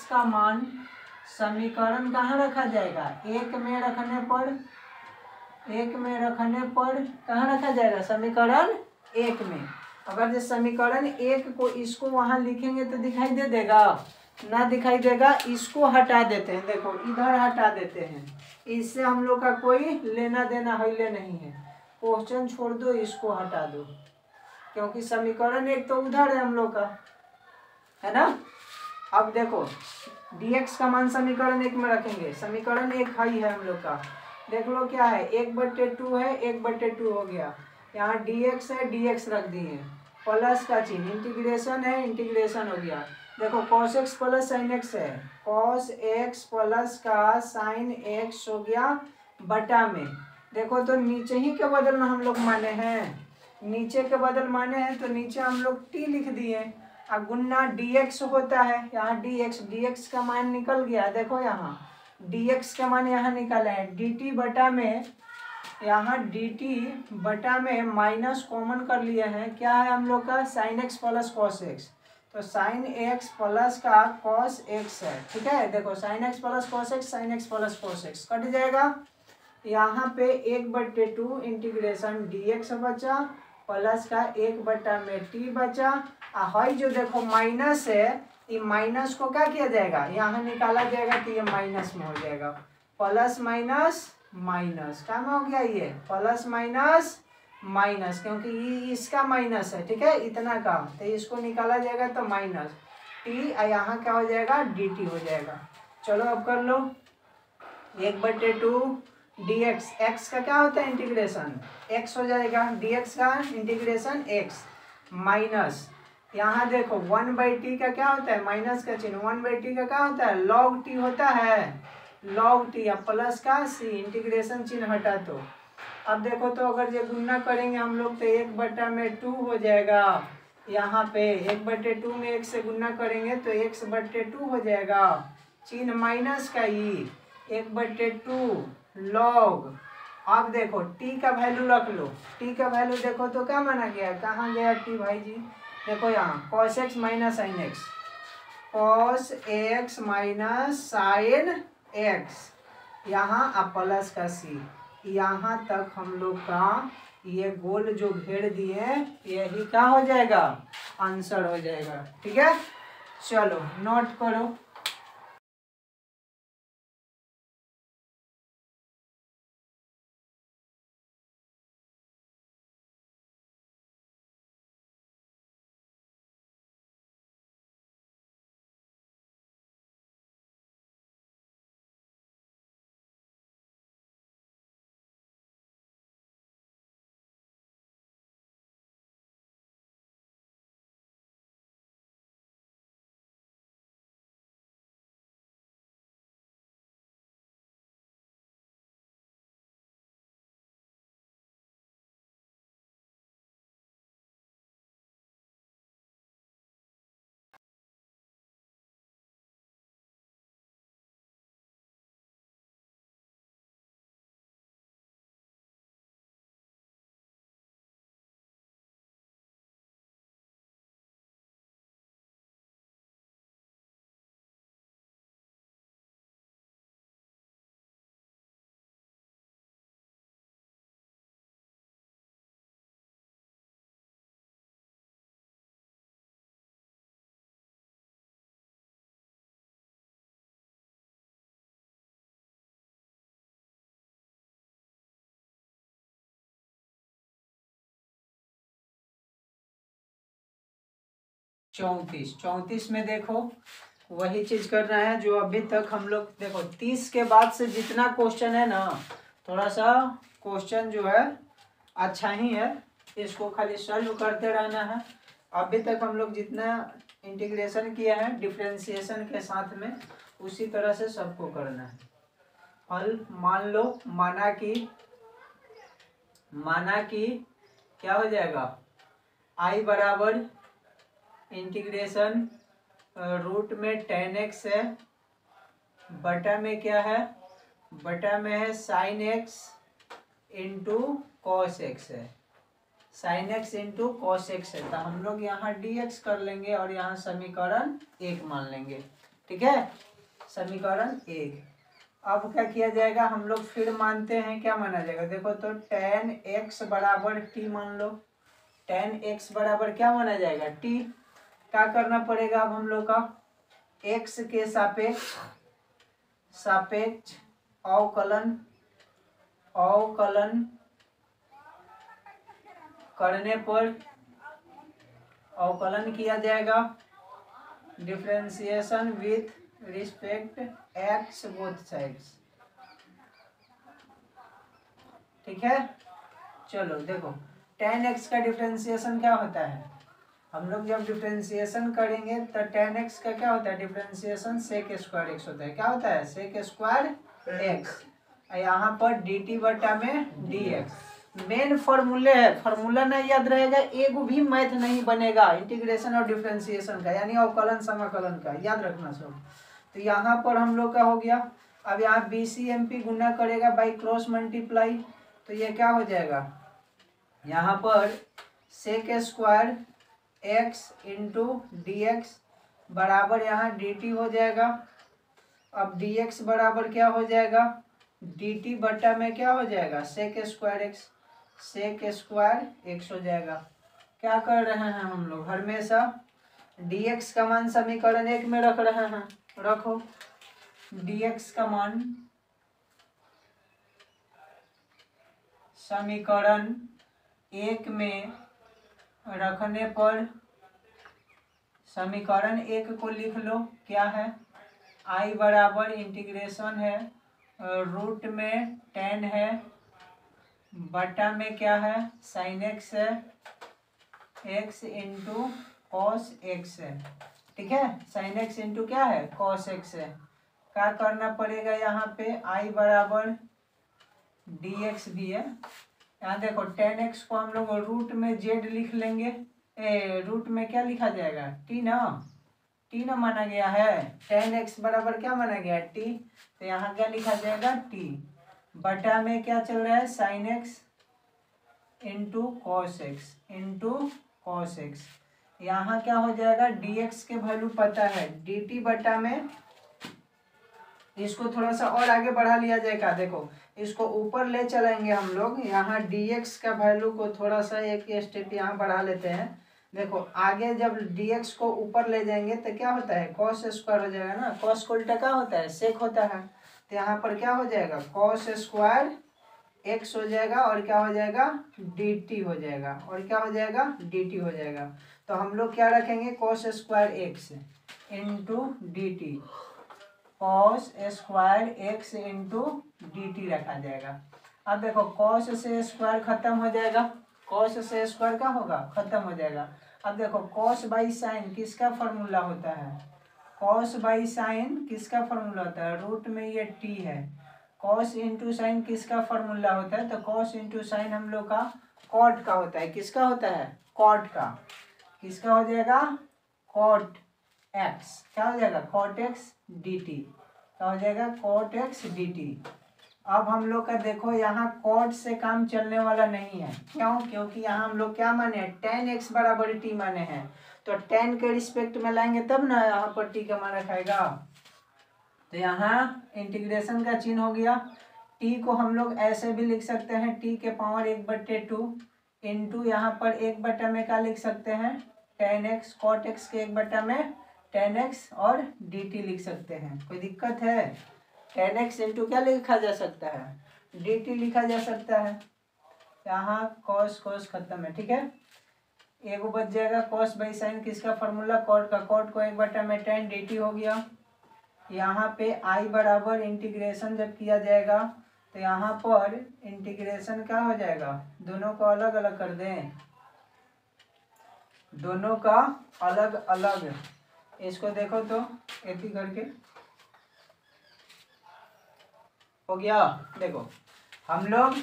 का मान समीकरण कहाँ रखा जाएगा, एक में रखने पर कहाँ रखा जाएगा, समीकरण 1 में। अगर जो समीकरण 1 को इसको वहाँ लिखेंगे तो दिखाई दे देगा, ना दिखाई देगा, इसको हटा देते हैं, देखो इधर हटा देते हैं, इससे हम लोग का कोई लेना देना हिले नहीं है, क्वेश्चन छोड़ दो, इसको हटा दो, क्योंकि समीकरण 1 तो उधर है हम लोग का, है ना। अब देखो dx का मान समीकरण 1 में रखेंगे, समीकरण 1 हाई है हम लोग का, देख लो क्या है 1/2 है, 1/2 हो गया, यहाँ dx है, dx रख दिए, प्लस का चिन्ह, इंटीग्रेशन है, इंटीग्रेशन हो गया। देखो cos x plus sign x है, cos x प्लस का साइन x हो गया बटा में। देखो तो नीचे ही के बदल में हम लोग माने हैं, नीचे के बदल माने हैं तो नीचे हम लोग t लिख दिए, अब गुन्ना dx होता है, यहाँ dx का मान निकल गया, देखो यहाँ dx का मान यहाँ निकाला है, dt बटा में, यहाँ dt बटा में माइनस कॉमन कर लिए हैं, क्या है हम लोग का sine x plus cos x, तो साइन x प्लस का कॉस x है। ठीक है, देखो sine x plus cos x, sine x plus cos x cut जाएगा, यहाँ पे 1/2 इंटीग्रेशन dx बचा प्लस का 1/t बचा, हाई जो देखो माइनस है, ये माइनस को क्या किया जाएगा, यहाँ निकाला जाएगा तो ये माइनस में हो जाएगा, प्लस माइनस माइनस क्या में हो गया, ये प्लस माइनस माइनस, क्योंकि ये इसका माइनस है। ठीक है, इतना का, तो इसको निकाला जाएगा तो माइनस t, यहाँ क्या हो जाएगा dt हो जाएगा। चलो अब कर लो, 1/2 dx, x का क्या होता है इंटीग्रेशन x हो जाएगा, dx का इंटीग्रेशन x माइनस, यहाँ देखो 1/t का क्या होता है माइनस का चिन्ह, 1/t का क्या होता है log t होता है, log t, या प्लस का c, इंटीग्रेशन चिन्ह हटा दो। अब देखो तो अगर ये गुना करेंगे हम लोग तो 1/2 हो जाएगा, यहाँ पे 1/2 में 1 से गुना करेंगे तो 1/2 हो जाएगा, चिन्ह माइनस का ही 1/2 log। अब देखो t का वैल्यू रख लो, t का वैल्यू देखो तो क्या माना गया, कहाँ गया t भाई जी, देखो यहाँ cos x minus sine x, cos x minus sine x, यहाँ प्लस का c, यहाँ तक हम लोग का ये गोल जो घेर दिए यही क्या हो जाएगा आंसर हो जाएगा। ठीक है, चलो नोट करो। 34 में देखो वही चीज करना है जो अभी तक हम लोग देखो 30 के बाद से जितना क्वेश्चन है ना, थोड़ा सा क्वेश्चन जो है अच्छा ही है, इसको खाली सॉल्व करते रहना है। अभी तक हम लोग जितना इंटीग्रेशन किया है डिफरेंशिएशन के साथ में, उसी तरह से सबको करना है। हल मान लो, माना कि क्या हो जाएगा, आई बराबर इंटीग्रेशन रूट में tan x है, बटा में क्या है, बटा में है sin x into cos x है, sin x into cos x है। तो हम लोग यहाँ dx कर लेंगे और यहाँ समीकरण 1 मान लेंगे। ठीक है, समीकरण 1। अब क्या किया जाएगा, हम लोग फिर मानते हैं, क्या माना जाएगा देखो तो tan x बराबर t मान लो। tan x बराबर क्या माना जाएगा, t। क्या करना पड़ेगा अब हम लोग का, x के सापेक्ष अवकलन करने पर अवकलन किया जाएगा, differentiation with respect x both sides. ठीक है, चलो देखो tan x का डिफरेंशिएशन क्या होता है, हम लोग जब डिफरेंशिएशन करेंगे तो tan x का क्या होता है, डिफरेंशिएशन सेक स्क्वायर x होता है। क्या होता है, सेक स्क्वायर x। यहाँ पर dt बटा में dx मेन फॉर्मूले है, फॉर्मूला नहीं याद रहेगा एक भी मैथ नहीं बनेगा इंटीग्रेशन और डिफरेंशिएशन का, यानी अवकलन समाकलन का, याद रखना सब। तो यहाँ पर हम लोग का हो गया। अब यहाँ BCMP गुना करेगा बाई क्रॉस मल्टीप्लाई, तो ये क्या हो जाएगा, यहाँ पर sec square x into dx बराबर यहाँ dt हो जाएगा। अब dx बराबर क्या हो जाएगा, dt बटा में क्या हो जाएगा, सेक स्क्वायर x हो जाएगा। क्या कर रहे हैं हम लोग, हमेशा dx का मान समीकरण 1 में रख रहे हैं, रखो dx का मान समीकरण 1 में रखने पर समीकरण 1 को लिख लो, क्या है, i बराबर इंटीग्रेशन है रूट में tan है, बटा में क्या है sin x है, x इंटू कॉस एक्स है। ठीक है, sin x इंटू क्या है, कॉस एक्स है। क्या करना पड़ेगा, यहाँ पे i बराबर dx भी है। यहाँ देखो tan x को हम लोग रूट में z लिख लेंगे, रूट में क्या लिखा जाएगा, t ना माना गया है, tan x बराबर क्या माना गया है, t। तो यहाँ क्या लिखा जाएगा, t बटा में क्या चल रहा है, sin x into cos x. यहाँ क्या हो जाएगा, dx के वैल्यू पता है, dt बटा में, इसको थोड़ा सा और आगे बढ़ा लिया जाएगा। देखो इसको ऊपर ले चलेंगे हम लोग, यहाँ dx का वैल्यू को थोड़ा सा एक स्टेप यहाँ बढ़ा लेते हैं। देखो आगे जब dx को ऊपर ले जाएंगे तो क्या होता है, कॉस स्क्वायर हो जाएगा ना, कॉस को उल्टा क्या होता है, सेक होता है। तो यहाँ पर क्या हो जाएगा, कॉस स्क्वायर x हो जाएगा और क्या हो जाएगा, dt हो जाएगा, और क्या हो जाएगा, dt हो जाएगा। तो हम लोग क्या रखेंगे, cos square x into dt, cos square x into dt रखा जाएगा। अब देखो कॉस से स्क्वायर खत्म हो जाएगा, कॉस से स्क्वायर क्या होगा, खत्म हो जाएगा। अब देखो कॉस बाई साइन किसका फॉर्मूला होता है, कॉस बाई साइन किसका फॉर्मूला होता है, रूट में ये t है। कॉस इंटू साइन किसका फॉर्मूला होता है, तो कॉस इंटू साइन हम लोग का कॉट का होता है। किसका होता है, कॉट का। किसका हो जाएगा, कॉट एक्स। क्या हो जाएगा, कॉट एक्स डी टी। क्या हो जाएगा, कॉट एक्स डी टी। अब हम लोग का देखो यहाँ कॉट से काम चलने वाला नहीं है, क्यों, क्योंकि यहाँ हम लोग क्या माने हैं, टेन एक्स बराबर टी माने हैं। तो टेन के रिस्पेक्ट में लाएंगे तब ना यहाँ पर टी का मान रखाएगा। तो यहाँ इंटीग्रेशन का चिन्ह हो गया। टी को हम लोग ऐसे भी लिख सकते हैं, टी के पावर 1/2 इंटू यहाँ पर 1 में क्या लिख सकते हैं, टेन एक्स, कॉट एक्स के 1 में टेन एक्स और डी टी लिख सकते हैं। कोई दिक्कत है, टेन एक्स इंटू क्या लिखा जा सकता है, डी टी लिखा जा सकता है। यहाँ कॉस कॉस खत्म है, ठीक है। एगो बच जाएगा कॉस बाई साइन, किसका फॉर्मूला, कॉट का, कॉट को 1/tan dt हो गया। यहाँ पे आई बराबर इंटीग्रेशन जब किया जाएगा तो यहाँ पर इंटीग्रेशन क्या हो जाएगा, दोनों को अलग अलग कर दें, दोनों का अलग अलग, इसको देखो तो ऐसी करके हो गया। देखो हम लोग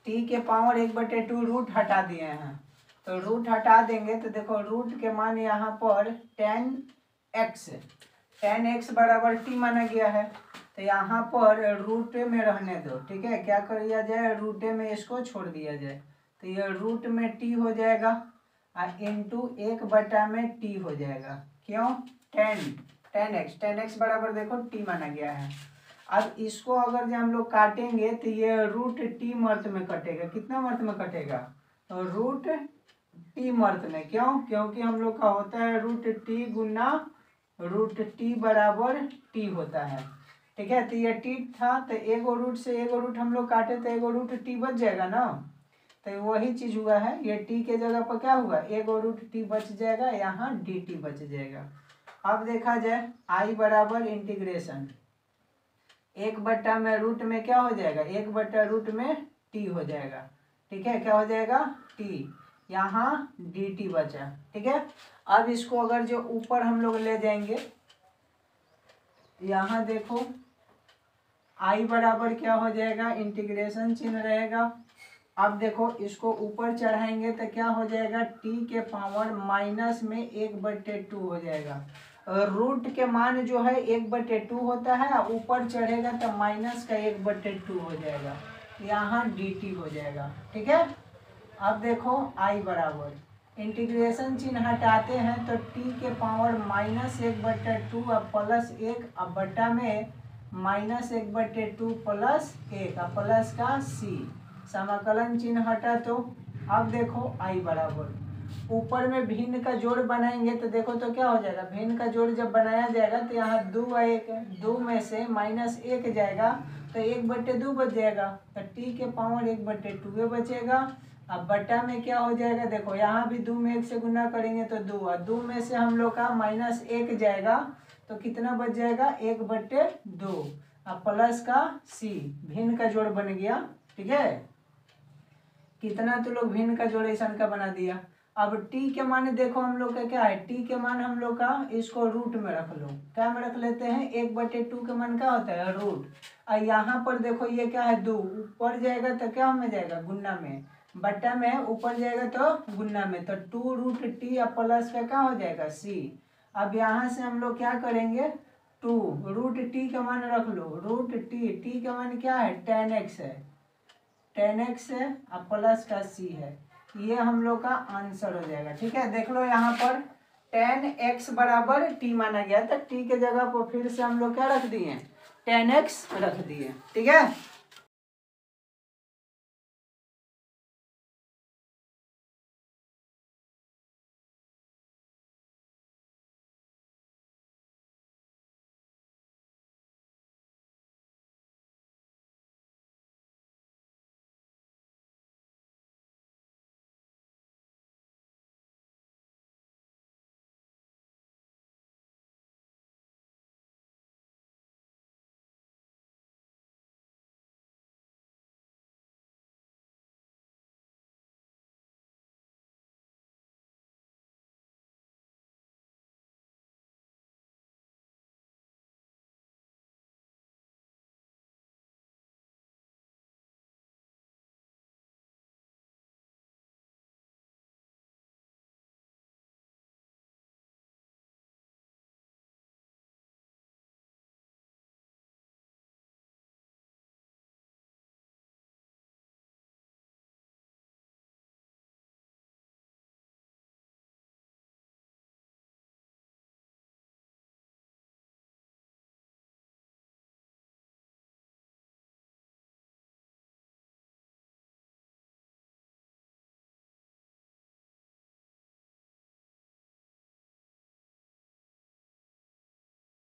t के पावर 1/2 रूट हटा दिए हैं, तो रूट हटा देंगे तो देखो रूट के मान यहाँ पर tan x बराबर t माना गया है, तो यहाँ पर रूट में रहने दो, ठीक है, क्या कर दिया जाए, रूट में इसको छोड़ दिया जाए, तो ये रूट में t हो जाएगा और इंटू 1/t हो जाएगा, क्यों, tan x बराबर देखो t माना गया है। अब इसको अगर जो हम लोग काटेंगे तो ये रूट टी मर्त में कटेगा, कितना मर्त में कटेगा, तो रूट टी मर्त में, क्यों, क्योंकि हम लोग का होता है रूट टी गुना रूट टी बराबर टी होता है, ठीक है। तो ये टी था तो एगो रूट से एगो रूट हम लोग काटे तो एगो रूट टी बच जाएगा ना, तो वही चीज हुआ है, ये टी के जगह पर क्या हुआ, एगो रूट टी बच जाएगा, यहाँ डी टी बच जाएगा। अब देखा जाए आई बराबर इंटीग्रेशन 1/, में रूट में क्या हो जाएगा, 1/रूट में टी हो जाएगा, ठीक है, क्या हो जाएगा टी, यहाँ डी टी बचा, ठीक है। अब इसको अगर जो ऊपर हम लोग ले जाएंगे, यहाँ देखो आई बराबर क्या हो जाएगा, इंटीग्रेशन चिन्ह रहेगा। अब देखो इसको ऊपर चढ़ाएंगे तो क्या हो जाएगा, टी के पावर माइनस में 1/2 हो जाएगा, रूट के मान जो है 1/2 होता है, ऊपर चढ़ेगा तो माइनस का 1/2 हो जाएगा, यहाँ dt हो जाएगा, ठीक है। अब देखो i बराबर इंटीग्रेशन चिन्ह हटाते हैं तो t के पावर माइनस 1/2 अब प्लस 1, अब बट्टा में माइनस 1/2 प्लस 1 अब प्लस का c, समाकलन चिन्ह हटा तो अब देखो i बराबर ऊपर में भिन्न का जोड़ बनाएंगे तो देखो तो क्या हो जाएगा, भिन्न का जोड़ जब बनाया जाएगा तो यहाँ 2 और 1, 2 में से -1 जाएगा तो 1/2 बच जाएगा, तो t के पावर 1/2 बचेगा। अब बट्टा में क्या हो जाएगा, देखो यहाँ भी 2 में 1 से गुना करेंगे तो 2, और 2 में से हम लोग का -1 जाएगा तो कितना बच जाएगा, 1/2, अब प्लस का c, भिन्न का जोड़ बन गया, ठीक है। कितना तो लोग भिन्न का जोड़ ऐसा का बना दिया। अब t के मान देखो हम लोग का क्या है, t के मान हम लोग का इसको रूट में रख लो, क्या में रख लेते हैं, 1/2 के मान क्या होता है रूट, और यहाँ पर देखो ये क्या है 2, ऊपर जाएगा तो क्या में जाएगा गुन्ना में, बट्टा में ऊपर जाएगा तो गुन्ना में, तो 2 रूट टी और प्लस का क्या हो जाएगा c। अब यहाँ से हम लोग क्या करेंगे, 2 रूट टी का मान रख लो, रूट टी का मान क्या है tan x है, tan x है और प्लस का c है, ये हम लोग का आंसर हो जाएगा, ठीक है। देख लो यहाँ पर tan x बराबर t माना गया तो t के जगह पर फिर से हम लोग क्या रख दिए, tan x रख दिए, ठीक है।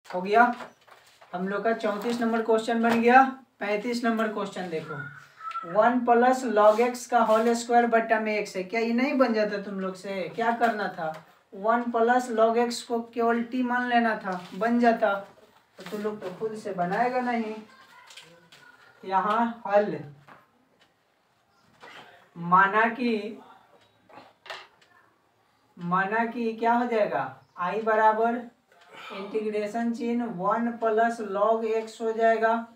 हो गया हम लोग का 34 नंबर क्वेश्चन बन गया। 35 नंबर क्वेश्चन देखो, 1 प्लस लॉग एक्स का होल स्क्वायर बट्टा में एक्स है। क्या ये नहीं बन जाता तुम लोग से? क्या करना था? 1 प्लस लॉग एक्स को केवल टी मान लेना था, बन जाता। तो तुम लोग तो खुद से बनाएगा नहीं। यहाँ हल माना कि क्या हो जाएगा, आई बराबर इंटीग्रेशन चिन्ह 1 प्लस लॉग एक्स हो जाएगा,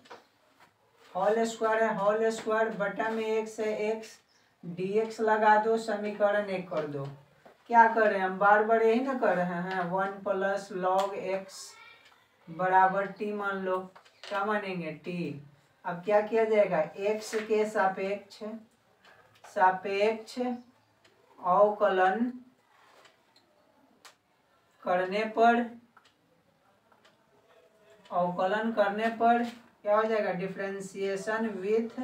होल स्क्वायर है, होल स्क्वायर बटा में एक्स है, एक्स dx लगा दो, समीकरण 1 कर दो। क्या कर रहे हैं हम, बार बार यही ना कर रहे हैं। 1 प्लस लॉग एक्स बराबर टी मान लो। क्या मानेंगे? टी। अब क्या किया जाएगा, एक्स के सापेक्ष अवकलन करने पर क्या हो जाएगा, differentiation with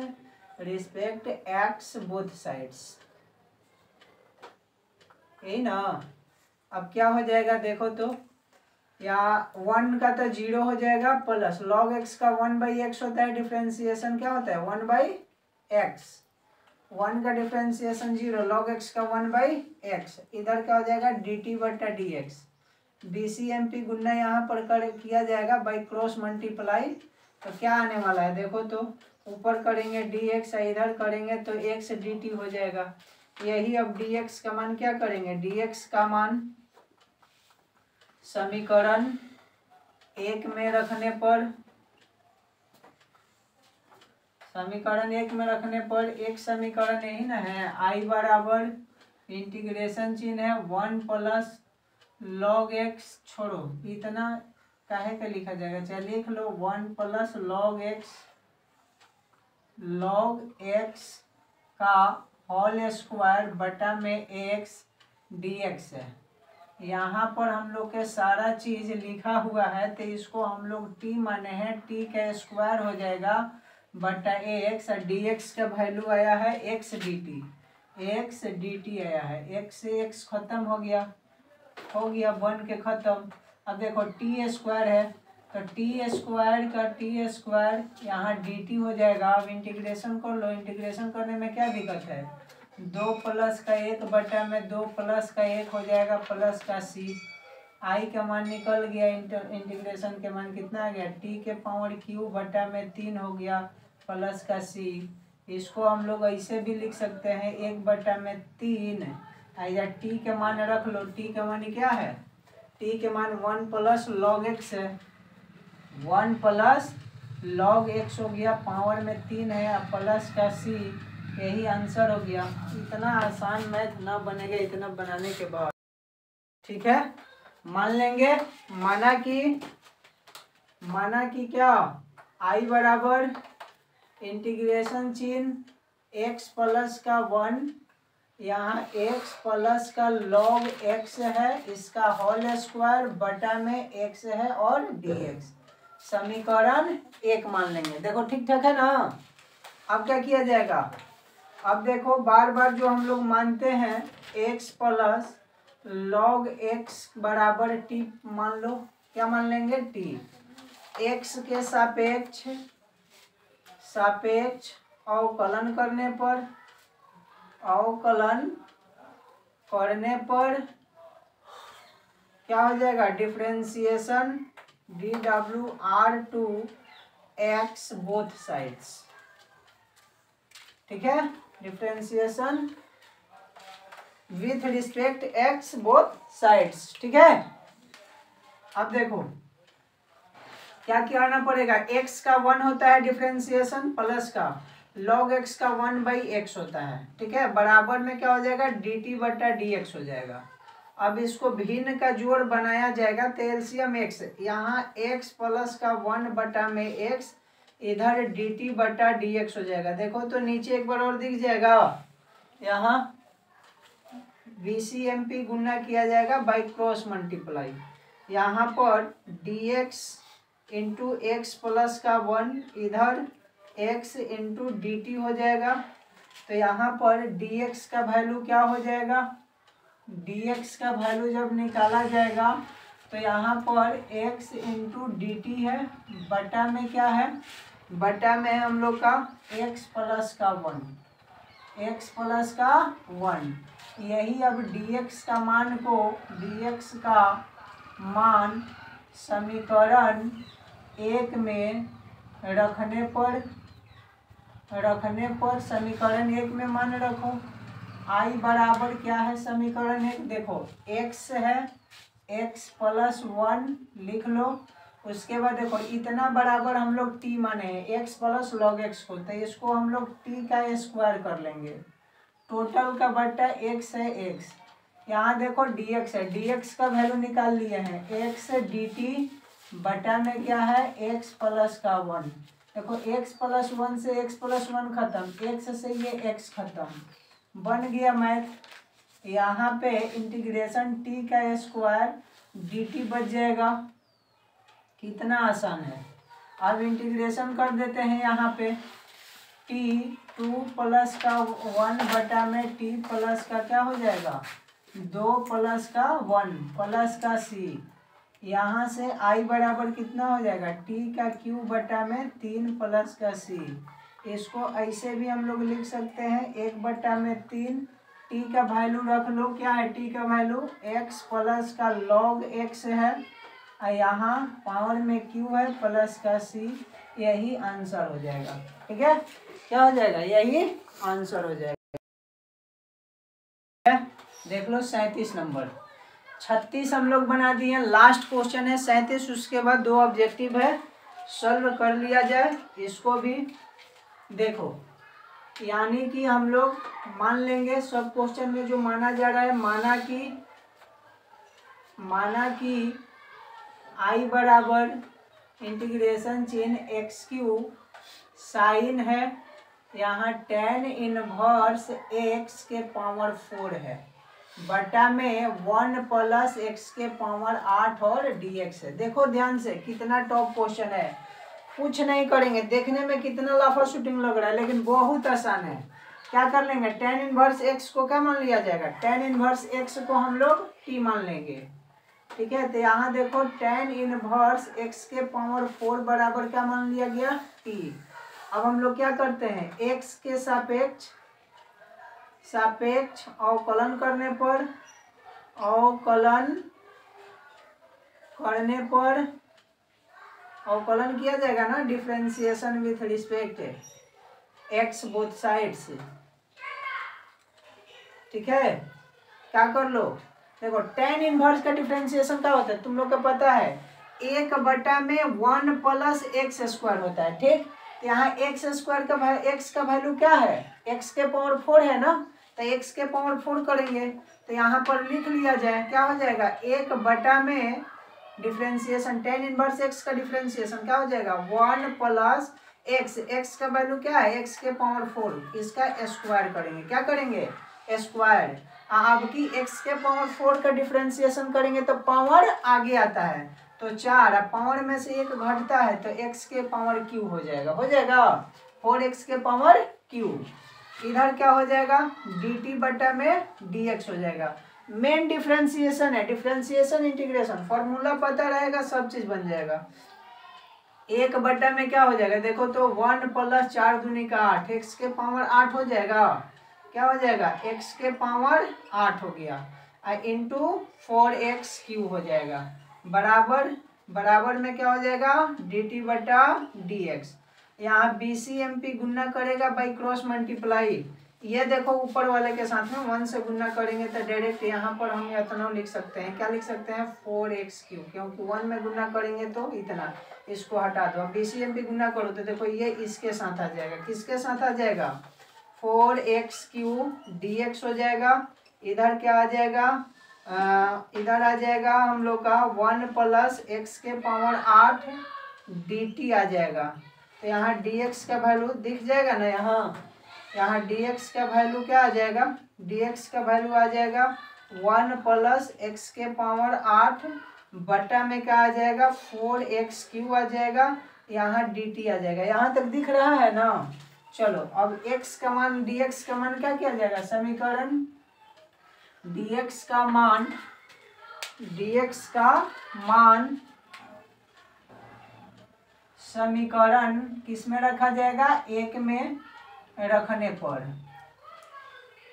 respect x both sides, यही ना। अब क्या हो जाएगा देखो तो, या 1 का तो 0 हो जाएगा, प्लस लॉग एक्स का 1/x होता है, डिफरेंशिएशन क्या होता है 1/x, 1 का डिफरेंशिएशन 0, लॉग एक्स का 1/x, इधर क्या हो जाएगा dt बटा dx, BCMP गुना यहाँ पर किया जाएगा बाई क्रॉस मल्टीप्लाई। तो क्या आने वाला है देखो तो, ऊपर करेंगे dx, इधर करेंगे तो x dt हो जाएगा। यही अब dx का मान क्या करेंगे, dx का मान समीकरण 1 में रखने पर एक समीकरण यही ना है, आई बराबर इंटीग्रेशन चिन्ह है 1 प्लस लॉग एक्स, छोड़ो इतना काहे का लिखा जाएगा, चलिए लिख लो 1 प्लस लॉग एक्स का होल स्क्वायर बटा में एक्स dx है। यहाँ पर हम लोग के सारा चीज लिखा हुआ है, तो इसको हम लोग t माने हैं, t का स्क्वायर हो जाएगा बटा एक्स, और dx का वैल्यू आया है x dt आया है, x से x खत्म हो गया बन के खत्म। अब देखो टी स्क्वायर है, तो टी स्क्वायर यहाँ dt हो जाएगा। अब इंटीग्रेशन कर लो, इंटीग्रेशन करने में क्या दिक्कत है, 2 प्लस का 1 बटा में 2 प्लस का 1 हो जाएगा, प्लस का c, आई का मान निकल गया, इंटीग्रेशन के मान कितना आ गया, t के पावर क्यू बटा में 3 हो गया, प्लस का c। इसको हम लोग ऐसे भी लिख सकते हैं 1 बटा में 3, या t के मान रख लो, t के मान क्या है, t के मान 1 प्लस लॉग एक्स है, 1 प्लस लॉग एक्स हो गया, पावर में 3 है, प्लस का c, यही आंसर हो गया। इतना आसान मैथ ना बनेगा इतना बनाने के बाद, ठीक है। मान लेंगे, माना कि क्या, आई बराबर इंटीग्रेशन चिन्ह x प्लस का 1, यहाँ x प्लस का लॉग x है, इसका होल स्क्वायर बटा में x है, और dx समीकरण 1 मान लेंगे। देखो ठीक ठाक है ना। अब क्या किया जाएगा, अब देखो बार बार जो हम लोग मानते हैं x प्लस लॉग x बराबर t मान लो, क्या मान लेंगे t, x के सापेक्ष अवकलन करने पर क्या हो जाएगा, डिफरेंशिएशन dWr/x बोथ साइड्स, ठीक है, differentiation with respect x both sides, ठीक है। अब देखो क्या करना पड़ेगा, x का 1 होता है डिफरेंशिएशन, प्लस का log x का 1/x होता है, ठीक है, बराबर में क्या हो जाएगा dt बटा dx हो जाएगा। अब इसको भिन्न का जोड़ बनाया जाएगा, तो एलसीएम x, यहाँ x प्लस का 1 बटा में x, इधर dt बटा dx हो जाएगा। देखो तो नीचे एक बार और दिख जाएगा, यहाँ BCMP गुना किया जाएगा बाई क्रॉस मल्टीप्लाई, यहाँ पर dx इंटू एक्स प्लस का 1, इधर x इंटू dt हो जाएगा। तो यहाँ पर dx का वैल्यू क्या हो जाएगा, dx का वैल्यू जब निकाला जाएगा तो यहाँ पर x इंटू dt है, बटा में क्या है बटा में हम लोग का x प्लस का 1, x प्लस का 1। यही अब dx का मान को, dx का मान समीकरण 1 में रखने पर समीकरण 1 में मान रखो। i बराबर क्या है समीकरण 1, देखो x है, x प्लस 1 लिख लो। उसके बाद देखो इतना बराबर हम लोग t माने हैं x प्लस लॉग x को, तो इसको हम लोग t का स्क्वायर कर लेंगे। टोटल का बटा x है x, यहाँ देखो dx है, dx का वैल्यू निकाल लिए हैं, x dt बटा में क्या है x प्लस का 1। देखो x प्लस 1 से x प्लस 1 खत्म, x से ये x खत्म, बन गया मैथ। यहाँ पे इंटीग्रेशन t का स्क्वायर dt बच जाएगा। कितना आसान है। अब इंटीग्रेशन कर देते हैं यहाँ पे, t 2 प्लस का 1 बटा में t प्लस का क्या हो जाएगा 2 प्लस का 1 प्लस का c। यहाँ से i बराबर कितना हो जाएगा t का क्यूब बटा में 3 प्लस का c। इसको ऐसे भी हम लोग लिख सकते हैं 1 बटा में 3, t का वैल्यू रख लो, क्या है t का वैल्यू x प्लस का log x है, यहाँ पावर में q है प्लस का c। यही आंसर हो जाएगा। ठीक है, क्या हो जाएगा, यही आंसर हो जाएगा। देख लो 37 नंबर, 36 हम लोग बना दिए। लास्ट क्वेश्चन है 37, उसके बाद 2 ऑब्जेक्टिव है, सॉल्व कर लिया जाए इसको भी। देखो यानी कि हम लोग मान लेंगे सब क्वेश्चन में जो माना जा रहा है, माना कि i बराबर integration chain x cube sign है, यहाँ tan इनवर्स x के पावर 4 है, बटा में 1 प्लस x के पावर 8 और dx है। देखो ध्यान से कितना टॉप क्वेश्चन है, कुछ नहीं करेंगे, देखने में कितना लाफा शूटिंग लग रहा है लेकिन बहुत आसान है। क्या कर लेंगे, tan इनवर्स x को क्या मान लिया जाएगा, tan इनवर्स x को हम लोग t मान लेंगे। ठीक है, तो यहाँ देखो tan इनवर्स x के पावर 4 बराबर क्या मान लिया गया t। अब हम लोग क्या करते हैं, x के सापेक्ष अवकलन करने पर अवकलन किया जाएगा ना, differentiation with respect x both sides. ठीक है, क्या कर लो, देखो tan इनवर्स का डिफरेंशिएशन क्या होता है तुम लोग को पता है, 1 बटा में 1 प्लस एक्स स्क्वायर होता है। ठीक, तो यहाँ एक्स स्क्वायर का एक्स का वैल्यू क्या है, एक्स के पावर 4 है ना, तो एक्स के पावर 4 करेंगे तो यहाँ पर लिख लिया जाए, क्या हो जाएगा 1 बटा में डिफरेंशिएशन tan इनवर्स एक्स का डिफरेंशिएशन क्या हो जाएगा 1 प्लस एक्स, एक्स का वैल्यू क्या है एक्स के पावर 4, इसका स्क्वायर करेंगे, क्या करेंगे स्क्वायर। अब की x के पावर 4 का डिफरेंशिएशन करेंगे तो पावर आगे आता है, तो 4, अब पावर में से 1 घटता है तो x के पावर क्यूब हो जाएगा 4x के पावर क्यूब। इधर क्या हो जाएगा dt बटा में dx हो जाएगा। मेन डिफरेंशिएशन है, डिफरेंशिएशन इंटीग्रेशन फॉर्मूला पता रहेगा सब चीज बन जाएगा। 1 बटा में क्या हो जाएगा, देखो तो 1 प्लस 4 दूनी का 8, x के पावर 8 हो जाएगा, क्या हो जाएगा x के पावर 8 हो गया, इंटू 4x क्यूब हो जाएगा, बराबर में क्या हो जाएगा dt बटा dx। यहाँ BCMP गुना करेगा बाई क्रॉस मल्टीप्लाई, ये देखो ऊपर वाले के साथ में 1 से गुना करेंगे तो डायरेक्ट यहाँ पर हम इतना लिख सकते हैं, क्या लिख सकते हैं 4x क्यूब, क्योंकि 1 में गुना करेंगे तो इतना, इसको हटा दो। BCMP गुना करो तो देखो ये इसके साथ आ जाएगा, किसके साथ आ जाएगा 4x क्यूब dx हो जाएगा। इधर क्या आ जाएगा, इधर आ जाएगा हम लोग का 1 प्लस एक्स के पावर 8 dt आ जाएगा। तो यहाँ dx का वैल्यू दिख जाएगा ना, यहाँ dx का वैल्यू क्या आ जाएगा, dx का वैल्यू आ जाएगा 1 प्लस एक्स के पावर 8 बटा में क्या आ जाएगा 4x क्यूब आ जाएगा, यहाँ dt आ जाएगा। यहाँ तक दिख रहा है ना। चलो अब x का मान dx का मान क्या किया जाएगा, समीकरण dx का मान समीकरण किस में रखा जाएगा, एक में रखने पर,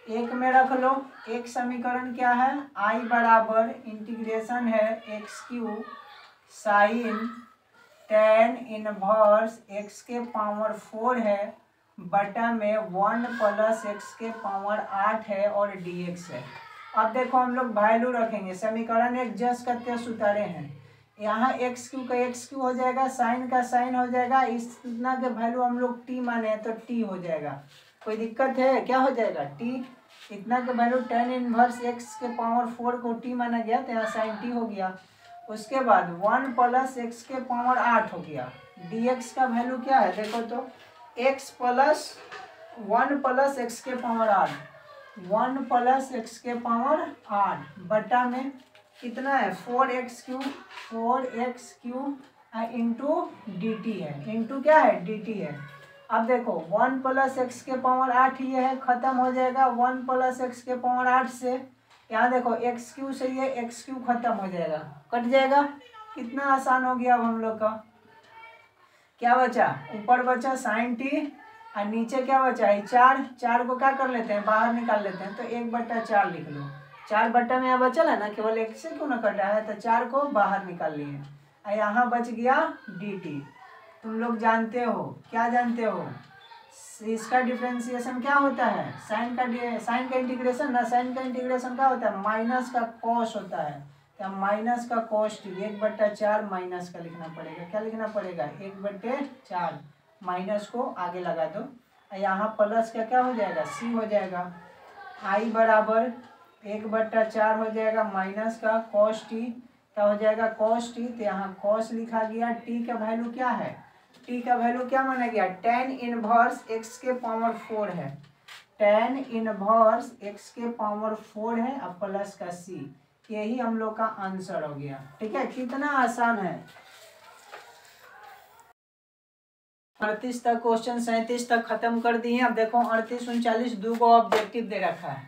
एक में रख लो। एक समीकरण क्या है, आई बराबर इंटीग्रेशन है x q sine tan inverse x के पावर 4 है बटा में 1 प्लस एक्स के पावर 8 है और dx है। अब देखो हम लोग वैल्यू रखेंगे, समीकरण एक जस करते सुतारे हैं, यहाँ एक्स क्यू का एक्स क्यू हो जाएगा, साइन का साइन हो जाएगा, इतना के वैल्यू हम लोग टी माने हैं तो टी हो जाएगा। कोई दिक्कत है, क्या हो जाएगा टी, इतना के वैल्यू टेन इनवर्स एक्स के पावर 4 को टी माना गया तो यहाँ साइन टी हो गया। उसके बाद 1 प्लस एक्स के पावर 8 हो गया, dx का वैल्यू क्या है देखो तो, x प्लस 1 प्लस एक्स के पावर 8, 1 प्लस एक्स के पावर 8 बटा में कितना है 4x Q into D T है, इंटू क्या है dt है। अब देखो 1 प्लस एक्स के पावर 8 ये है, खत्म हो जाएगा 1 प्लस एक्स के पावर 8 से, यहाँ देखो एक्स क्यू से ये एक्स क्यू खत्म हो जाएगा, कट जाएगा। कितना आसान हो गया अब हम लोग का, क्या बचा, ऊपर बचा साइन टी और नीचे क्या बचा है 4, 4 को क्या कर लेते हैं बाहर निकाल लेते हैं तो 1/4 लिख लो, 4 बट्टा में यहाँ बचल है ना, केवल एक से क्यों ना कटा है तो 4 को बाहर निकाल लिए और यहाँ बच गया dt। तुम लोग जानते हो, क्या जानते हो, इसका डिफरेंशिएशन क्या होता है, साइन का इंटीग्रेशन ना, साइन का इंटीग्रेशन क्या होता है माइनस का कॉस होता है, तो माइनस का कॉस टी 1/4 माइनस का लिखना पड़ेगा, क्या लिखना पड़ेगा 1/4, माइनस को आगे लगा दो, यहाँ प्लस का क्या हो जाएगा सी हो जाएगा, आई बराबर 1/4 हो जाएगा माइनस का कॉस टी, क्या हो जाएगा कॉस टी, तो यहाँ कॉस लिखा गया, टी का वैल्यू क्या है, टी का वैल्यू क्या माना गया टेन इनवर्स एक्स के पावर 4 है, टेन इनवर्स एक्स के पावर 4 है और प्लस का सी, यही हम लोग का आंसर हो गया। ठीक है, कितना आसान है। 38 तक क्वेश्चन 37 तक खत्म कर दिए। अब देखो 38 39 दो को ऑब्जेक्टिव दे रखा है,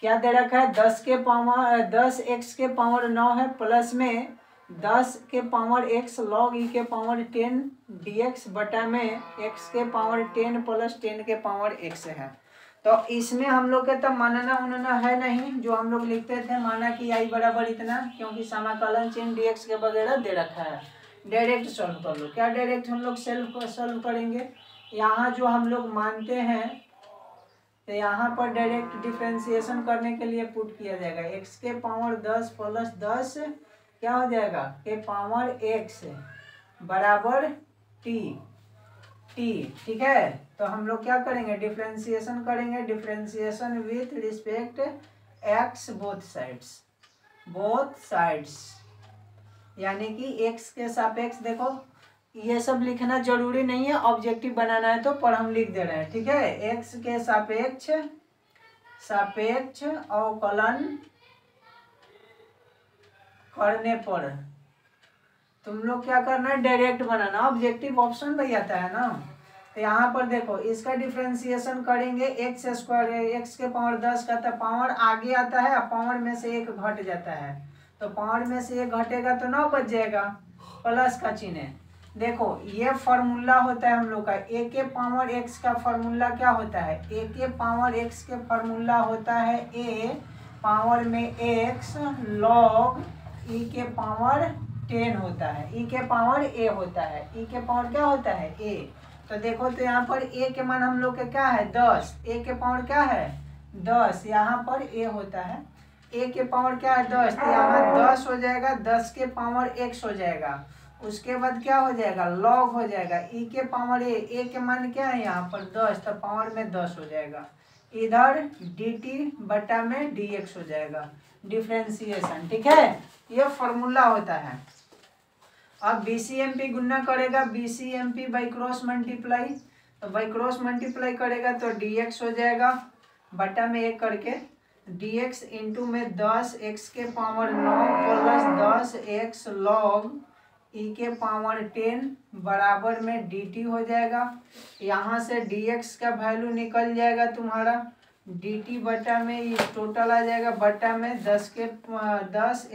क्या दे रखा है 10 एक्स के पावर 9 है प्लस में 10 के पावर x log e के पावर 10 dx बटा में x के पावर 10 प्लस 10 के पावर x है। तो इसमें हम लोग के तो मानना उनना है नहीं, जो हम लोग लिखते थे माना कि आई बराबर इतना, क्योंकि समाकलन चिन्ह dx के वगैरह दे रखा है, डायरेक्ट सॉल्व कर लो। क्या डायरेक्ट हम लोग सॉल्व करेंगे, यहाँ जो हम लोग मानते हैं तो यहाँ पर डायरेक्ट डिफरेंशिएशन करने के लिए पुट किया जाएगा, x के पावर 10 प्लस 10 क्या हो जाएगा के पावर x बराबर t, ठीक है। तो हम लोग क्या करेंगे डिफरेंशिएशन करेंगे, differentiation with respect x both sides, यानी कि x के सापेक्ष, देखो ये सब लिखना जरूरी नहीं है, ऑब्जेक्टिव बनाना है तो पर हम लिख दे रहे हैं। ठीक है, x के सापेक्ष अवकलन करने पर तुम लोग क्या करना है डायरेक्ट बनाना, ऑब्जेक्टिव ऑप्शन भाई आता है ना। तो यहाँ पर देखो इसका डिफरेंशिएशन करेंगे एक्स स्क्वायर, एक्स के पावर 10 का तो पावर आगे आता है, पावर में से एक घट जाता है, तो पावर में से एक घटेगा तो 9 बच जाएगा, प्लस का चिन्ह है। देखो ये फॉर्मूला होता है हम लोग का, ए के पावर एक्स का फॉर्मूला क्या होता है, ए के पावर एक्स के फॉर्मूला होता है ए पावर में एक्स लॉग ई के पावर 10 होता है, ई के पावर ए होता है, ई के पावर क्या होता है ए। तो देखो तो यहाँ पर ए के मान हम लोग के क्या है 10, ए के पावर क्या है 10, यहाँ पर ए होता है, ए के पावर क्या है 10, तो यहाँ 10 हो जाएगा, 10 के पावर x हो जाएगा, उसके बाद क्या हो जाएगा log हो जाएगा, ई के पावर ए के मान क्या है यहाँ पर 10, तो पावर में 10 हो जाएगा, इधर dt बटा में dx हो जाएगा, डिफरेंशिएशन। ठीक है, ये फॉर्मूला होता है। अब BCMP गुना करेगा, BCMP बाई क्रॉस मल्टीप्लाई, तो बाई क्रॉस मल्टीप्लाई करेगा तो dx हो जाएगा बटा में एक करके, dx इंटू में 10 x के power 9 plus 10 x log e के पावर 10 बराबर में dt हो जाएगा। यहाँ से dx का वैल्यू निकल जाएगा तुम्हारा, dt बटा में ये टोटल आ जाएगा बटा में 10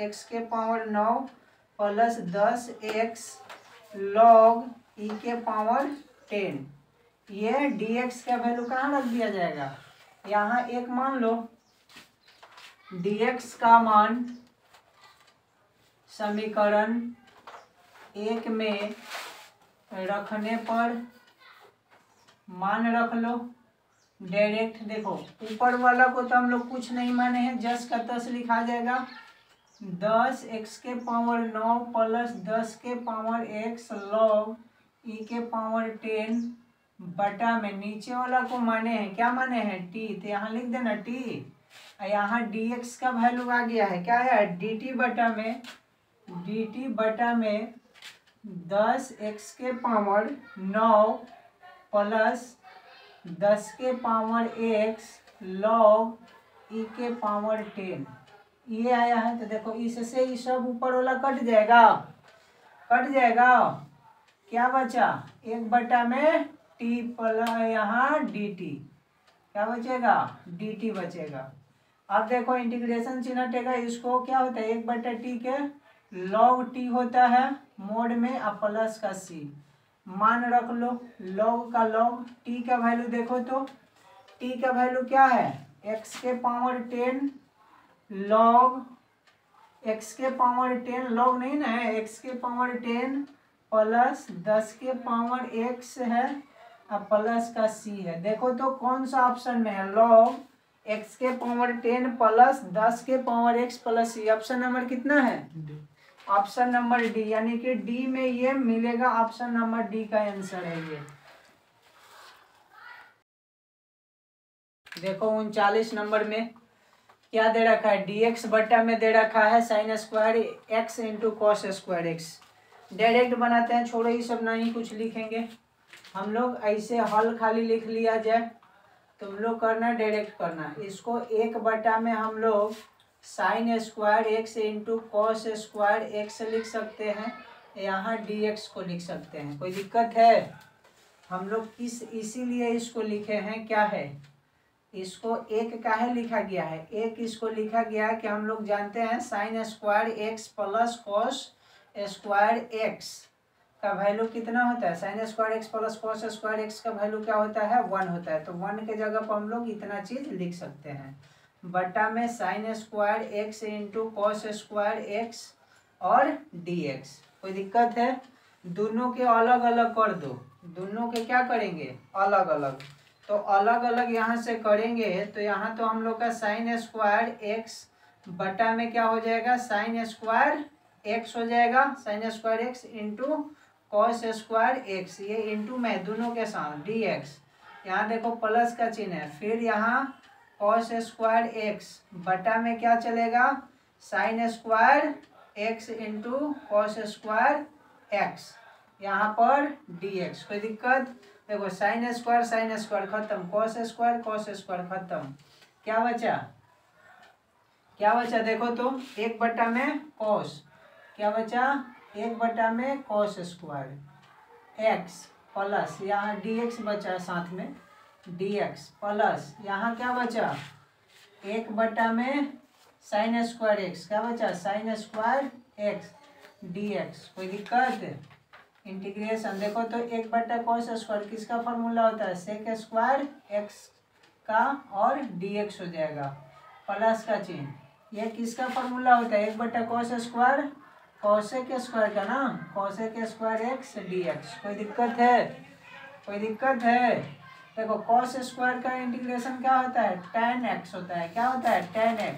x के पावर 9 प्लस 10 x log ई के पावर 10। ये dx का वैल्यू कहाँ रख दिया जाएगा, यहाँ एक मान लो dx का मान समीकरण 1 में रखने पर मान रख लो डायरेक्ट। देखो ऊपर वाला को तो हम लोग कुछ नहीं माने हैं, जस का तस लिखा जाएगा 10x के पावर 9 प्लस 10 के पावर x लॉग ई के पावर 10 बटा में नीचे वाला को माने हैं, क्या माने हैं t, तो यहाँ लिख देना t। यहाँ dx का वैल्यू आ गया है, क्या है dt बटा में 10x के पावर 9 प्लस 10 के पावर x लॉग ई के पावर 10 ये आया है। तो देखो इससे ये सब ऊपर वाला कट जाएगा, क्या बचा 1 बटा में t प्लस यहाँ dt, क्या बचेगा dt बचेगा। अब देखो इंटीग्रेशन चिन्ह हटेगा, इसको क्या होता है 1 बटा t के log t होता है मोड में, अब प्लस का c मान रख लो, log का log t का वैल्यू देखो तो t का वैल्यू क्या है x के पावर 10 log x के पावर 10 log नहीं ना है, x के पावर 10 प्लस 10 के पावर x है, अब प्लस का c है। देखो तो कौन सा ऑप्शन में है log x के पावर 10 प्लस 10 के power x plus c, option number कितना है ऑप्शन नंबर डी, यानी कि डी में ये मिलेगा, ऑप्शन नंबर डी का आंसर है ये। देखो 39 नंबर में क्या दे रखा है dx बटा में दे रखा है sine square x into cos square x. Direct बनाते हैं, छोड़ो ये सब नहीं कुछ लिखेंगे हम लोग, ऐसे हल खाली लिख लिया जाए, तुम लोग करना डायरेक्ट करना। इसको 1 बटा में हम लोग sine square x into cos square x लिख सकते हैं, यहाँ dx को लिख सकते हैं, कोई दिक्कत है। हम लोग किस इसीलिए इसको लिखे हैं, क्या है इसको एक काहे लिखा गया है, एक इसको लिखा गया है कि हम लोग जानते हैं sine square x plus cos square x का वैल्यू कितना होता है, sine square x plus cos square x का वैल्यू क्या होता है 1 होता है। तो 1 के जगह पर हम लोग इतना चीज लिख सकते हैं, बटा में sine square x into cos square x और dx। कोई दिक्कत है, दोनों के अलग अलग कर दो, दोनों के क्या करेंगे अलग अलग, तो अलग अलग यहाँ से करेंगे तो यहाँ तो हम लोग का साइन स्क्वायर एक्स बटा में क्या हो जाएगा साइन स्क्वायर एक्स हो जाएगा, sine square x into cos square x, ये इंटू में दोनों के साथ dx, यहाँ देखो प्लस का चिन्ह है, फिर यहाँ कॉस स्क्वायर एक्स बटा में क्या चलेगा sine square x into cos square x, यहाँ पर dx। कोई दिक्कत, देखो साइन स्क्वायर खत्म, कॉस स्क्वायर खत्म, क्या बचा देखो तो 1 बटा में कॉस, क्या बचा 1 बटा में कॉस स्क्वायर एक्स प्लस यहाँ dx बचा साथ में dx प्लस यहाँ क्या बचा 1 बटा में साइन स्क्वायर एक्स, क्या बचा साइन स्क्वायर एक्स dx। कोई दिक्कत, इंटीग्रेशन देखो तो 1 बटा कॉस स्क्वायर किसका फॉर्मूला होता है सेक स्क्वायर एक्स का और dx हो जाएगा, प्लस का चिन्ह, ये किसका फॉर्मूला होता है 1 बटा कॉस स्क्वायर कॉसेक स्क्वायर का ना, कॉसेक स्क्वायर एक्स dx। कोई दिक्कत है, देखो कॉस स्क्वायर का इंटीग्रेशन क्या होता है tan x होता है, क्या होता है tan x,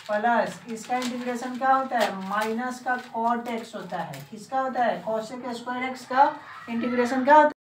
प्लस इसका इंटीग्रेशन क्या होता है माइनस का cot x होता है, किसका होता है कॉसेक स्क्वायर एक्स का इंटीग्रेशन क्या होता है